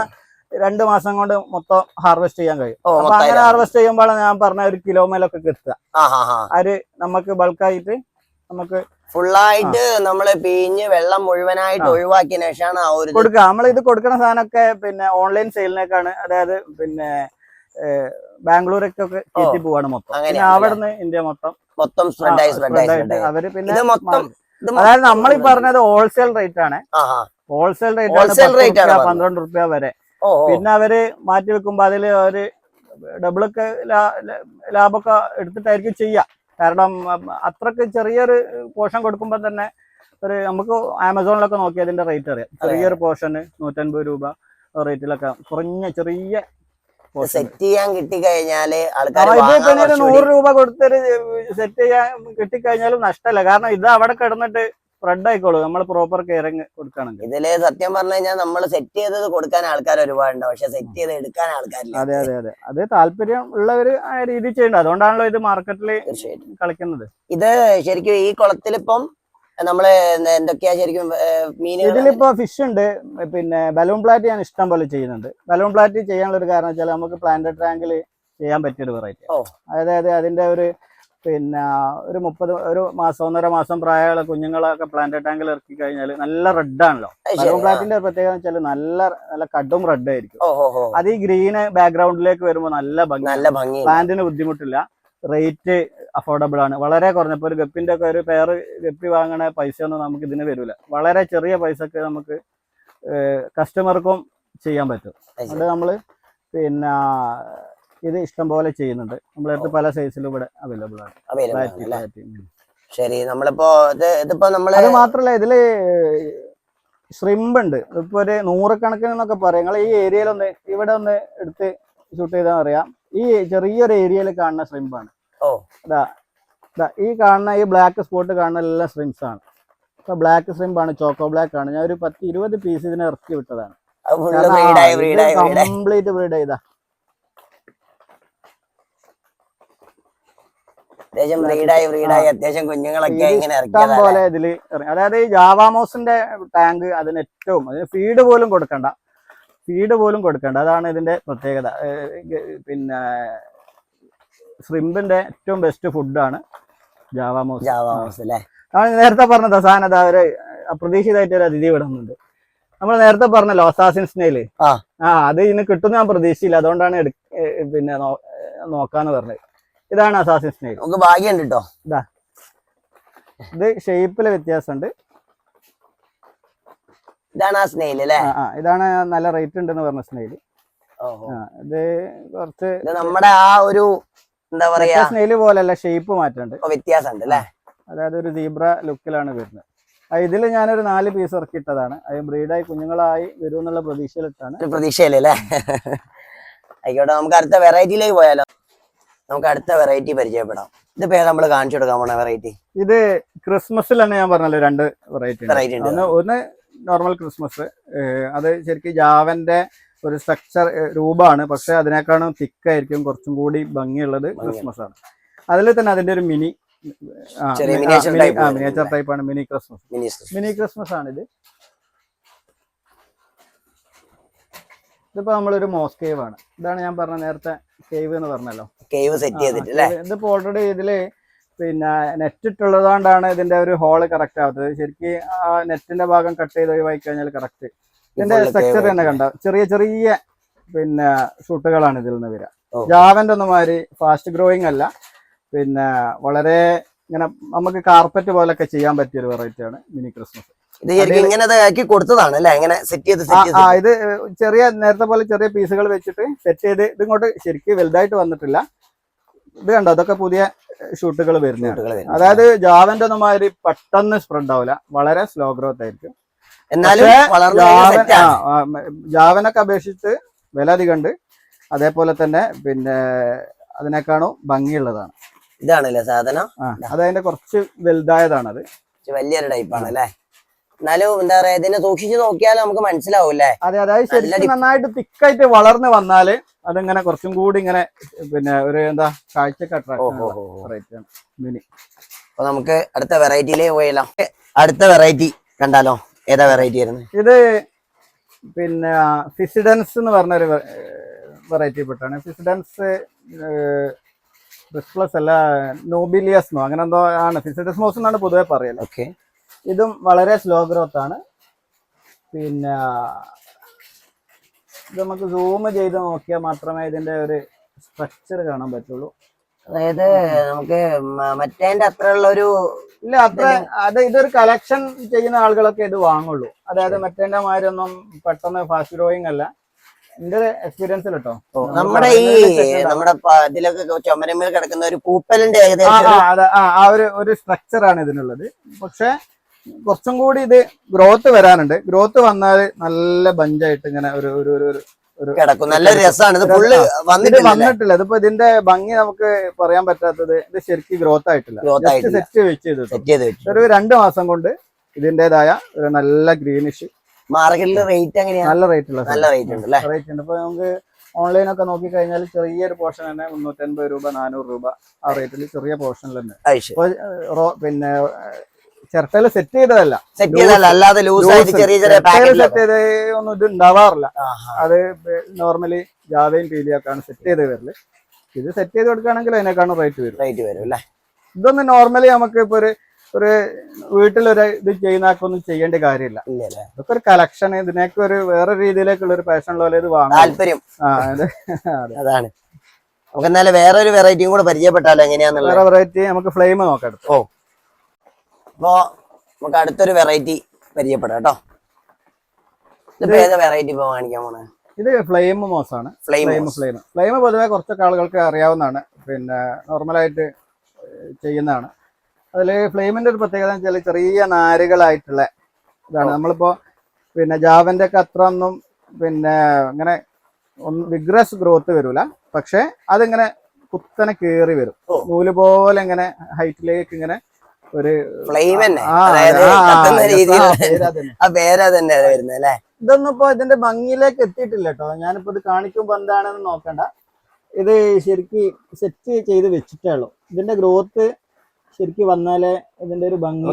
2 മാസം കൊണ്ട് മൊത്തം ഹാർവെസ്റ്റ് ചെയ്യാൻ കഴിയും. അപ്പൊ അങ്ങനെ ഹാർവെസ്റ്റ് ചെയ്യുമ്പോഴാണ് ഞാൻ പറഞ്ഞ 1 കിലോ മേലൊക്കെ കിട്ടുക. അത് നമുക്ക് ബൾക്കായിട്ട് നമുക്ക് ഫുള്ളായിട്ട് നമ്മള് പിഴിഞ്ഞ് വെള്ളം മുഴുവനായിട്ട് ഒഴിവാക്കിയ ശേഷമാണ് കൊടുക്കുക. നമ്മൾ ഇത് കൊടുക്കുന്ന സാധനമൊക്കെ പിന്നെ ഓൺലൈൻ സെയിലിനേക്കാണ്. അതായത് പിന്നെ ബാംഗ്ലൂരൊക്കെ കയറ്റി പോവാണ് മൊത്തം. അവിടുന്ന് ഇന്ത്യ മൊത്തം അവര് പിന്നെ അതായത് നമ്മളീ പറഞ്ഞത് ഹോൾസെയിൽ റേറ്റ് ആണ്. ഹോൾസെയിൽ റേറ്റ് ആണ് 12 റുപ്യ വരെ. പിന്നെ അവര് മാറ്റി വെക്കുമ്പോ അതില് ഒരു ഡബിളൊക്കെ ലാഭമൊക്കെ എടുത്തിട്ടായിരിക്കും ചെയ്യാം. കാരണം അത്രക്ക് ചെറിയൊരു പോർഷൻ കൊടുക്കുമ്പോ തന്നെ നമുക്ക് ആമസോണിലൊക്കെ നോക്കി അതിന്റെ റേറ്റ് അറിയാം. ചെറിയൊരു പോർഷന് 150 രൂപ റേറ്റിലൊക്കെ കുറഞ്ഞ ചെറിയ സെറ്റ് ചെയ്യാൻ കിട്ടിക്കഴിഞ്ഞാല് 100 രൂപ കൊടുത്തൊരു സെറ്റ് ചെയ്യാൻ കിട്ടിക്കഴിഞ്ഞാലും നഷ്ടമല്ല. കാരണം ഇത് അവിടെ കിടന്നിട്ട് സ്പ്രെഡ് ആയിക്കോളൂ നമ്മൾ പ്രോപ്പർ കെയറിങ് കൊടുക്കുകയാണെങ്കിൽ. ഇതില് സത്യം പറഞ്ഞു കഴിഞ്ഞാൽ നമ്മൾ സെറ്റ് ചെയ്തത് കൊടുക്കാൻ ആൾക്കാർ ഒരുപാടുണ്ട്, പക്ഷെ സെറ്റ് ചെയ്ത് എടുക്കാൻ ആൾക്കാരില്ല. അതെ അതെ അതെ, അത് താല്പര്യം ഉള്ളവര് ആ രീതി ചെയ്യുന്നത്. അതുകൊണ്ടാണല്ലോ ഇത് മാർക്കറ്റിൽ തീർച്ചയായിട്ടും കളിക്കുന്നത്. ഇത് ശരിക്കും ഈ കുളത്തിലിപ്പം നമ്മള് എന്തൊക്കെയാ ശരിക്കും മീനുകൾ? ഇതിലിപ്പോ ഫിഷ് ഉണ്ട്, പിന്നെ ബലൂൺ പ്ലാറ്റ് ഞാൻ ഇഷ്ടം പോലെ ചെയ്യുന്നുണ്ട്. ബലൂൺ പ്ലാറ്റ് ചെയ്യാനുള്ള ഒരു കാരണം വെച്ചാൽ നമുക്ക് പ്ലാന്റഡ് ടാങ്കിൽ ചെയ്യാൻ പറ്റിയൊരു വെറൈറ്റി. അതായത് അതിന്റെ ഒരു പിന്നെ ഒരു 1.5 മാസം പ്രായമുള്ള കുഞ്ഞുങ്ങളൊക്കെ പ്ലാന്റഡ് ടാങ്കിൽ ഇറക്കി കഴിഞ്ഞാൽ നല്ല റെഡ് ആണല്ലോ. ബലൂൺ പ്ലാറ്റിന്റെ പ്രത്യേകത വെച്ചാൽ നല്ല നല്ല കടും റെഡ് ആയിരിക്കും. അത് ഈ ഗ്രീന് ബാക്ക്ഗ്രൗണ്ടിലേക്ക് വരുമ്പോൾ നല്ല ഭംഗി, പ്ലാന്റിന് ബുദ്ധിമുട്ടില്ല. റേറ്റ് അഫോർഡബിൾ ആണ്, വളരെ കുറഞ്ഞ. ഇപ്പോൾ ഒരു ഗപ്പിന്റെ ഒക്കെ ഒരു പെയർ ഗപ്പി വാങ്ങണ പൈസ ഒന്നും നമുക്ക് ഇതിന് വരില്ല. വളരെ ചെറിയ പൈസക്ക് നമുക്ക് കസ്റ്റമർക്കും ചെയ്യാൻ പറ്റും. അതുകൊണ്ട് നമ്മള് പിന്നെ ഇത് ഇഷ്ടം പോലെ ചെയ്യുന്നുണ്ട്. നമ്മളടുത്ത് പല സൈസിലും ഇവിടെ അവൈലബിൾ ആണ്. ശരി, നമ്മളിപ്പോ ഇതിപ്പോ നമ്മള് അത് മാത്രല്ല ഇതില് ഷ്രിമ്പ് ഉണ്ട്. ഇപ്പൊ ഒരു 100 കണക്കിന് എന്നൊക്കെ പറയാം. നിങ്ങൾ ഈ ഏരിയയിലൊന്ന് ഇവിടെ ഒന്ന് എടുത്ത് ഷൂട്ട് ചെയ്താൽ അറിയാം. ഈ ചെറിയൊരു ഏരിയയിൽ കാണുന്ന ഷ്രിമ്പാണ്. ഈ കാണുന്ന ഈ ബ്ലാക്ക് സ്പോട്ട് കാണുന്ന എല്ലാം ഷ്രിംസ് ആണ്. ഇപ്പൊ ബ്ലാക്ക് ഷ്രിമ്പ് ആണ്, ചോക്കോ ബ്ലാക്ക് ആണ്. ഞാൻ ഒരു 10-20 പീസ് ഇതിനെ ഇറക്കി വിട്ടതാണ്. കംപ്ലീറ്റ് ബ്രീഡ് ചെയ്താ അത്യാവശ്യം കുഞ്ഞുങ്ങളൊക്കെ ഇഷ്ടം പോലെ ഇതില്. അതായത് ഈ ജാവാമോസിന്റെ ടാങ്ക് അതിന് ഏറ്റവും ഫീഡ് പോലും കൊടുക്കണ്ട. അതാണ് ഇതിന്റെ പ്രത്യേകത. പിന്നെ ഷ്രിമ്പിന്റെ ഏറ്റവും ബെസ്റ്റ് ഫുഡാണ് ജാവാമോസ് അല്ലേ. നേരത്തെ പറഞ്ഞത് സാധനം അതാ ഒരു അപ്രതീക്ഷിതമായിട്ട് ഒരു അതിഥി വിടുന്നുണ്ട്. നമ്മൾ നേരത്തെ പറഞ്ഞല്ലോ അസാസിൻ സ്നെയില്, അത് ഇന്ന് കിട്ടുന്ന ഞാൻ പ്രതീക്ഷയില്ല. അതുകൊണ്ടാണ് പിന്നെ നോക്കാന്ന് പറഞ്ഞത്. ഇതാണ് അസാസിൻ സ്നെയിൽ. നമുക്ക് ഭാഗ്യം കേട്ടോ. ഇത് ഷേപ്പില് വ്യത്യാസമുണ്ട്. ഇതാണ് ആ സ്നെയിൽ അല്ലേ? ഇതാണ് നല്ല റേറ്റ് ഉണ്ടെന്ന് പറഞ്ഞ സ്നെയിൽ. ഇത് കുറച്ച് നമ്മുടെ ആ ഒരു എന്താ പറയാ സ്നെയില് പോലെയല്ല, ഷേപ്പ് മാറ്റുന്നുണ്ട്, വ്യത്യാസമുണ്ട് അല്ലേ. അതായത് ഒരു സീബ്ര ലുക്കിലാണ് വരുന്നത്. ഇതിൽ ഞാനൊരു 4 പീസ് ഇറക്കിയിട്ടതാണ്. അത് ബ്രീഡായി കുഞ്ഞുങ്ങളായി വരും എന്നുള്ള പ്രതീക്ഷയിലല്ലേ. ആയിക്കോട്ടെ, നമുക്ക് അടുത്ത വെറൈറ്റിയിലേക്ക് പോയാലോ. നമുക്ക് അടുത്ത വെറൈറ്റി പരിചയപ്പെടാം. ഇതിപ്പോ നമ്മൾ കാണിച്ചു കൊടുക്കാൻ പോണ വെറൈറ്റി? ഇത് ക്രിസ്മസിൽ തന്നെ ഞാൻ പറഞ്ഞല്ലോ 2 വെറൈറ്റി ഉണ്ട്. ഒന്ന് നോർമൽ ക്രിസ്മസ്, അത് ശരിക്കും ജാവന്റെ ഒരു സ്ട്രക്ചർ രൂപമാണ്, പക്ഷെ അതിനേക്കാളും തിക്കായിരിക്കും, കുറച്ചും കൂടി ഭംഗിയുള്ളത് ക്രിസ്മസ് ആണ്. അതിൽ തന്നെ അതിന്റെ ഒരു മിനിയേച്ചർ ടൈപ്പാണ് മിനി ക്രിസ്മസ് ആണ്. ഇതിപ്പോ നമ്മളൊരു മോസ് കേവ് ആണ്. ഇതാണ് ഞാൻ പറഞ്ഞ നേരത്തെ കേവ് എന്ന് പറഞ്ഞല്ലോ. കേവ് സെറ്റ് ചെയ്തിട്ടില്ലേ? ഇതിപ്പോ ഓൾറെഡി ഇതില് പിന്നെ നെറ്റ് ഇട്ടുള്ളതുകൊണ്ടാണ് ഇതിന്റെ ഒരു ഹോള് കറക്റ്റ് ആവാത്തത്. ശരിക്കും ആ നെറ്റിന്റെ ഭാഗം കട്ട് ചെയ്ത് ഒഴിവായി കഴിഞ്ഞാൽ കറക്റ്റ്. ഇതിന്റെ സ്ട്രക്ചർ തന്നെ കണ്ട ചെറിയ ചെറിയ പിന്നെ ഷൂട്ടുകളാണ് ഇതിൽ നിന്ന് വരിക. ജാവന്റെ ഒന്നും മാതിരി ഫാസ്റ്റ് ഗ്രോയിങ് അല്ല, പിന്നെ വളരെ ഇങ്ങനെ നമുക്ക് കാർപ്പറ്റ് പോലൊക്കെ ചെയ്യാൻ പറ്റിയൊരു വെറൈറ്റി ആണ് മിനി ക്രിസ്മസ്. ഇത് ചെറിയ നേരത്തെ പോലെ ചെറിയ പീസുകൾ വെച്ചിട്ട് സെറ്റ് ചെയ്ത് ഇതിങ്ങോട്ട് ശരിക്കും വലുതായിട്ട് വന്നിട്ടില്ല. ഇത് കണ്ടോ, അതൊക്കെ പുതിയ ഷൂട്ടുകൾ വരുന്നതാണ്. അതായത് ജാവന്റെ ഒന്നും മാതിരി പെട്ടെന്ന് സ്പ്രെഡ് ആവില്ല, വളരെ സ്ലോ ഗ്രോത്ത് ആയിരിക്കും. ജാവനൊക്കെ അപേക്ഷിച്ച് വില അധികം ഉണ്ട്. അതേപോലെ തന്നെ പിന്നെ അതിനേക്കാളും ഭംഗിയുള്ളതാണ്. ഇതാണല്ലേ സാധനം? അതതിന്റെ കുറച്ച് വലുതായതാണ്. അത് വലിയൊരു ടൈപ്പാണ് അല്ലേ. എന്നാലും എന്താ പറയാ, ഇതിനെ സൂക്ഷിച്ച് നോക്കിയാൽ നമുക്ക് മനസ്സിലാവൂല്ലേ? അതെ, അതായത് ശരിക്കും നന്നായിട്ട് തിക്കായിട്ട് വളർന്ന് വന്നാല് അതിങ്ങനെ കുറച്ചും കൂടി ഇങ്ങനെ പിന്നെ ഒരു എന്താ കാഴ്ചക്ക് അട്രാക്ഷൻ മിനി. അപ്പൊ നമുക്ക് അടുത്ത വെറൈറ്റിയിലേക്ക് പോയല്ലോ. അടുത്ത വെറൈറ്റി കണ്ടാലോ? ഏതാ വെറൈറ്റി ആയിരുന്നു ഇത്? പിന്നെ ഫിസിഡൻസ് എന്ന് പറഞ്ഞൊരു വെറൈറ്റി പെട്ടാണ്. ഫിസിഡൻസ് പ്ലസ് അല്ല, നോബിലിയസ്മോ അങ്ങനെ എന്തോ ആണ്. ഫിസിഡസ്മോസ് എന്നാണ് പൊതുവെ പറയല്. ഓക്കെ. ഇതും വളരെ സ്ലോ ഗ്രോത്ത് ആണ്. പിന്നെ ഇത് നമുക്ക് സൂം ചെയ്ത് നോക്കിയാൽ മാത്രമേ ഇതിന്റെ ഒരു സ്ട്രക്ചർ കാണാൻ പറ്റുള്ളൂ. അതായത് നമുക്ക് മറ്റേന്റെ അത്ര ഉള്ള ഒരു ഇല്ല, അത്ര അത് ഇതൊരു കളക്ഷൻ ചെയ്യുന്ന ആളുകളൊക്കെ ഇത് വാങ്ങുള്ളൂ. അതായത് മറ്റേന്റെ മാതിരി ഒന്നും പെട്ടെന്ന് ഫാസ്റ്റ് ഗ്രോയിങ് അല്ല, എന്റെ എക്സ്പീരിയൻസിൽ കേട്ടോ. നമ്മുടെ ഈ നമ്മുടെ ഇതിലൊക്കെ ചുമരമേൽ കിടക്കുന്ന ഒരു പൂപ്പലിന്റെ ആ ഒരു സ്ട്രക്ചർ ആണ് ഇതിനുള്ളത്. പക്ഷെ കുറച്ചും കൂടി ഇത് ഗ്രോത്ത് വരാനുണ്ട്. ഗ്രോത്ത് വന്നാൽ നല്ല ബഞ്ചായിട്ട് ഇങ്ങനെ നല്ല രസമാണ്. ഇത് വന്നിട്ടില്ല. ഇതിപ്പോ ഇതിന്റെ ഭംഗി നമുക്ക് പറയാൻ പറ്റാത്തത് ഇത് ശരിക്കും ഗ്രോത്ത് ആയിട്ടില്ല. സെറ്റ് വെച്ച് ചെയ്തിട്ട് ഒരു 2 മാസം കൊണ്ട് ഇതിൻ്റെതായ ഒരു നല്ല ഗ്രീനിഷ് മാർക്കറ്റിൽ റേറ്റ് എങ്ങനെയാ? നല്ല റേറ്റ് ഉള്ള നല്ല റേറ്റ് ഉണ്ട് അല്ലേ? റേറ്റ് ഉണ്ട്. ഇപ്പൊ നമുക്ക് ഓൺലൈനൊക്കെ നോക്കിക്കഴിഞ്ഞാൽ ചെറിയൊരു പോർഷൻ തന്നെ 350 രൂപ 400 രൂപ ആ റേറ്റിൽ ചെറിയ പോർഷനിൽ തന്നെ. പിന്നെ ചിരട്ടയിൽ സെറ്റ് ചെയ്തതല്ല, സെറ്റ് ചെയ്തല്ല, അല്ലാതെ ലൂസായിട്ട് ചെറിയ ചെറിയ സെറ്റ് ചെയ്ത് ഒന്നും ഇത് ഉണ്ടാവാറില്ല. അത് നോർമലി ജാവയും പീലിയൊക്കെയാണ് സെറ്റ് ചെയ്ത് വരല്. ഇത് സെറ്റ് ചെയ്ത് കൊടുക്കുകയാണെങ്കിൽ അതിനേക്കാളും റേറ്റ് വരും അല്ലേ? ഇതൊന്നും നോർമലി നമുക്ക് ഇപ്പൊ ഒരു വീട്ടിലൊരു ഇത് ചെയ്യുന്നൊന്നും ചെയ്യേണ്ട കാര്യമില്ല. ഇതൊക്കെ ഒരു കളക്ഷൻ, ഇതിനൊക്കെ ഒരു വേറെ രീതിയിലേക്കുള്ള ഒരു പാഷൻ പോലെ ഇത് വാങ്ങാൻ താല്പര്യം. അതാണ്. നമുക്ക് എന്നാലും വേറൊരു വെറൈറ്റിയും കൂടെ പരിചയപ്പെട്ടാലോ എങ്ങനെയാന്നുള്ള? വേറെ വെറൈറ്റി നമുക്ക് ഫ്ലെയിം നോക്കാം. അപ്പോ നമുക്ക് അടുത്തൊരു വെറൈറ്റി പരിചയപ്പെടാം കേട്ടോ. ഇതിപ്പോ ഏതാ വെറൈറ്റി ഇപ്പൊ കാണിക്കാൻ പോണേ? ഇത് ഫ്ലെയിം മോസ് ആണ്. ഫ്ലെയിം പൊതുവെ കുറച്ചൊക്കെ ആളുകൾക്ക് അറിയാവുന്നതാണ്, പിന്നെ നോർമലായിട്ട് ചെയ്യുന്നതാണ്. അതിൽ ഫ്ലെയിമിന്റെ ഒരു പ്രത്യേകത എന്ന് വെച്ചാൽ ചെറിയ നാരുകളായിട്ടുള്ള ഇതാണ്. നമ്മളിപ്പോ പിന്നെ ജാവന്റെ ഒക്കെ അത്ര ഒന്നും പിന്നെ ഇങ്ങനെ വിഗ്രസ് ഗ്രോത്ത് വരൂല, പക്ഷെ അതിങ്ങനെ കുത്തനെ കേറി വരും, നൂല് പോലെ ഇങ്ങനെ ഹൈറ്റിലേക്ക് ഇങ്ങനെ ഒരു ഫ്ലെയിം. ഇതൊന്നും ഇപ്പൊ ഇതിന്റെ ഭംഗിയിലേക്ക് എത്തിയിട്ടില്ല കേട്ടോ. ഞാനിപ്പോ ഇത് കാണിക്കുമ്പോ എന്താണെന്ന് നോക്കണ്ട, ഇത് ശരിക്ക് സെറ്റ് ചെയ്ത് വെച്ചിട്ടേ ഉള്ളൂ. ഇതിന്റെ ഗ്രോത്ത് ശരിക്കും വന്നാലേ ഇതിന്റെ ഒരു ഭംഗി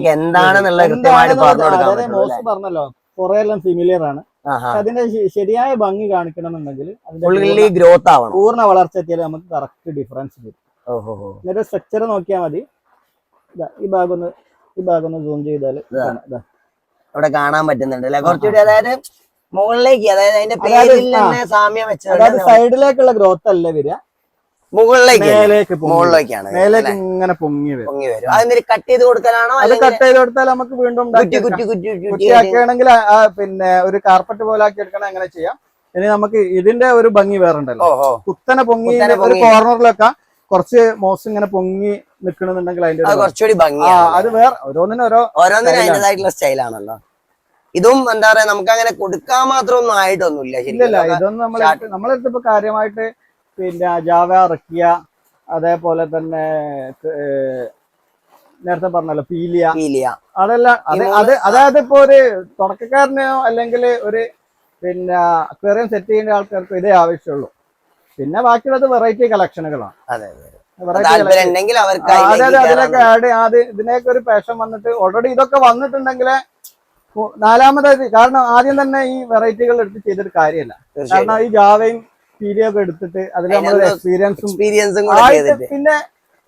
മോസ് പറഞ്ഞല്ലോ, കുറെ എല്ലാം സിമിലർ ആണ്. അതിന്റെ ശരിയായ ഭംഗി കാണിക്കണമെന്നുണ്ടെങ്കിൽ അതിന്റെ ഗ്രോത്ത് ആവണം, പൂർണ്ണ വളർച്ച എത്തിയാൽ നമുക്ക് കറക്റ്റ് ഡിഫറൻസ് വരും. ഇതിന്റെ സ്ട്രക്ചർ നോക്കിയാൽ മതി. ഈ ഭാഗം ഒന്ന് സൂം ചെയ്താൽ ഇവിടെ കാണാൻ പറ്റുന്നുണ്ട് അല്ലെ? കുറച്ചുകൂടി അതായത് മുകളിലേക്ക്, അതായത് അതിന്റെ പേരിൽ തന്നെ സാമ്യം വെച്ചത്. അതായത് സൈഡിലേക്കുള്ള ഗ്രോത്ത് അല്ല വരിക, മുകളിലേക്കാണ്, മേലേക്ക് ഇങ്ങനെ പൊങ്ങി വരും. അതെന്തിന് കട്ട് ചെയ്ത് കൊടുക്കാനാണോ? അത് കട്ട് ചെയ്ത് കൊടുത്താൽ നമുക്ക് വീണ്ടും കുറ്റിയാക്കുകയാണെങ്കിൽ പിന്നെ ഒരു കാർപ്പറ്റ് പോലെ ആക്കി എടുക്കണം, അങ്ങനെ ചെയ്യാം. ഇനി നമുക്ക് ഇതിന്റെ ഒരു ഭംഗി വേറെ ഉണ്ടല്ലോ, കുത്തനെ പൊങ്ങി ഒരു കോർണറിലൊക്കെ കുറച്ച് മോസ് ഇങ്ങനെ പൊങ്ങി നിൽക്കണമെന്നുണ്ടെങ്കിൽ അതിന്റെ കുറച്ചുകൂടി ഭംഗി. അത് വേറെ ഓരോന്നിനും അതിന്റേതായിട്ടുള്ള സ്റ്റൈലാണല്ലോ. ഇതും എന്താ പറയാ, നമുക്ക് അങ്ങനെ കൊടുക്കാൻ മാത്രമൊന്നും ആയിട്ടൊന്നുമില്ല. ഇല്ല, ഇതൊന്നും നമ്മളെടുത്തിപ്പോ കാര്യമായിട്ട് പിന്നെ ജാവ റക്കിയ, അതേപോലെ തന്നെ നേരത്തെ പറഞ്ഞല്ലോ പീലിയ, അതെല്ലാം അതായത് ഇപ്പൊ ഒരു തുടക്കക്കാരനെയോ അല്ലെങ്കിൽ ഒരു പിന്നെ അക്വേറിയം സെറ്റ് ചെയ്യുന്ന ആൾക്കാർക്ക് ഇതേ ആവശ്യമുള്ളൂ. പിന്നെ ബാക്കിയുള്ളത് വെറൈറ്റി കളക്ഷനുകളാണ്. അതിലൊക്കെ ആഡ് ഇതിനൊക്കെ ഒരു പാഷൻ വന്നിട്ട് ഓൾറെഡി ഇതൊക്കെ വന്നിട്ടുണ്ടെങ്കിൽ നാലാമതായിട്ട്, കാരണം ആദ്യം തന്നെ ഈ വെറൈറ്റികൾ എടുത്ത് ചെയ്തിട്ട് കാര്യമില്ല. കാരണം ഈ ജാവയും പീലിയൊക്കെ എടുത്തിട്ട് അതിൽ നമ്മളൊരു എക്സ്പീരിയൻസും പിന്നെ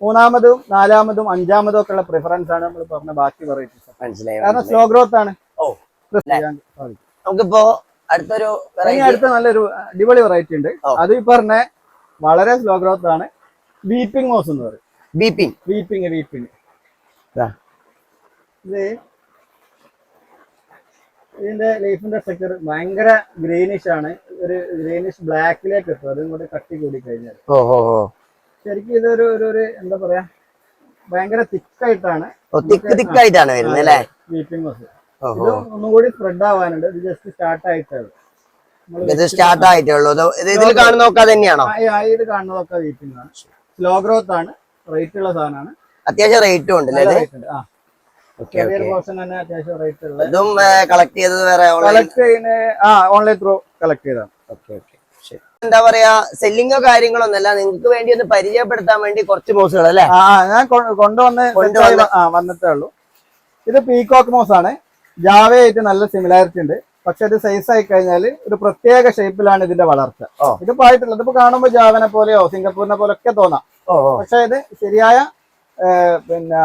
മൂന്നാമതും നാലാമതും അഞ്ചാമതും ഒക്കെ ഉള്ള പ്രിഫറൻസ് ആണ് നമ്മൾ പറഞ്ഞ ബാക്കി വെറൈറ്റീസ്. കാരണം സ്ലോ ഗ്രോത്ത് ആണ്. നമുക്കിപ്പോ അടുത്ത നല്ലൊരു അടിപൊളി വെറൈറ്റി ഉണ്ട്. അത് ഈ പറഞ്ഞ വളരെ സ്ലോ ഗ്രോത്ത് ആണ്. വീപ്പിംഗ് മോസ് എന്ന് പറയും. വീപ്പിംഗ് ഇത് ഇതിന്റെ ലീഫിന്റെ സ്ട്രക്ചർ ഭയങ്കര ഗ്രീനിഷ് ആണ്. ഒരു ഗ്രീനിഷ് ബ്ലാക്കിലേക്ക് എത്തും, അതും കൂടി കട്ടി കൂടി കഴിഞ്ഞാൽ. ശരിക്കും ഇതൊരു എന്താ പറയാ, ഭയങ്കര തിക്കായിട്ടാണ് വരുന്നത് വീപ്പിംഗ് മോസ്. ഇത് ഒന്നും കൂടി സ്പ്രെഡ് ആവാനുണ്ട്. ഇത് ജസ്റ്റ് സ്റ്റാർട്ട് ആയിട്ടാണ്. ഇതിൽ കാണുന്നതൊക്കെ തന്നെയാണോ? ഇത് കാണുന്നതൊക്കെ വീപ്പിംഗ് ആണ്. സ്ലോ ഗ്രോത്ത് ആണ്, റേറ്റ് ഉള്ള സാധനമാണ്. അത്യാവശ്യം റേറ്റും ഉണ്ട്. കളക്ട് ചെയ്തത് വേറെ ഓൺലൈൻ ത്രൂ കളക്ട് ചെയ്താണ്. എന്താ പറയാ, സെല്ലിങ്ങോ കാര്യങ്ങളൊന്നല്ല, നിങ്ങൾക്ക് വേണ്ടി ഒന്ന് പരിചയപ്പെടുത്താൻ വേണ്ടി കുറച്ച് മോസുകൾ അല്ലേ? ഞാൻ വന്നിട്ടേ ഉള്ളൂ. ഇത് പീകോക്ക് മോസ് ആണ്. ജാവയായിട്ട് നല്ല സിമിലാരിറ്റി ഉണ്ട്, പക്ഷെ ഇത് സൈസ് ആയി കഴിഞ്ഞാൽ ഒരു പ്രത്യേക ഷേപ്പിലാണ് ഇതിന്റെ വളർച്ച. ഇതിപ്പോ ആയിട്ടുള്ളത് ഇതിപ്പോ കാണുമ്പോൾ ജാവനെ പോലെയോ സിംഗപ്പൂരിനെ പോലെ ഒക്കെ തോന്നാം, പക്ഷെ ഇത് ശരിയായ പിന്നെ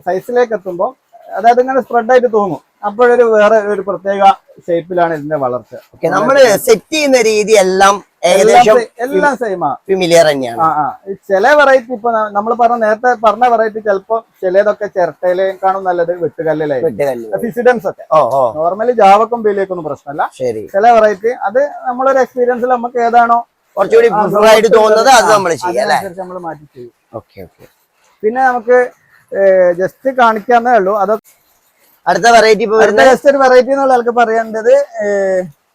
സൈസിലേക്ക് എത്തുമ്പോൾ അതായത് ഇങ്ങനെ സ്പ്രെഡ് ആയിട്ട് തോന്നും. അപ്പോഴൊരു വേറെ ഒരു പ്രത്യേക ഷേപ്പിലാണ് ഇതിന്റെ വളർച്ച. നമ്മള് സെറ്റ് ചെയ്യുന്ന രീതി എല്ലാം എല്ലാം സെയിമാ, ഫെമിലിയർ തന്നെയാണ്. ചില വെറൈറ്റി ഇപ്പൊ നമ്മൾ നേരത്തെ പറഞ്ഞ വെറൈറ്റി ചിലപ്പോ ചിലതൊക്കെ ചിരട്ടയിലേക്കാളും നല്ലത് വെട്ടുകല്ലിലായിരിക്കും, ഫിസിഡൻസ് ഒക്കെ. നോർമലി ജാവക്കും പീലിയൊക്കൊന്നും പ്രശ്നമല്ല. ചില വെറൈറ്റി അത് നമ്മളൊരു എക്സ്പീരിയൻസിൽ നമുക്ക് ഏതാണോ കുറച്ചുകൂടി തോന്നുന്നത് അത് നമ്മൾ നമ്മൾ മാറ്റി ചെയ്യും. പിന്നെ നമുക്ക് ജസ്റ്റ് കാണിക്കാന്നേ ഉള്ളൂ. അത് അടുത്ത വെറൈറ്റി ജസ്റ്റ് ഒരു വെറൈറ്റി എന്നുള്ള ആൾക്ക് പറയേണ്ടത്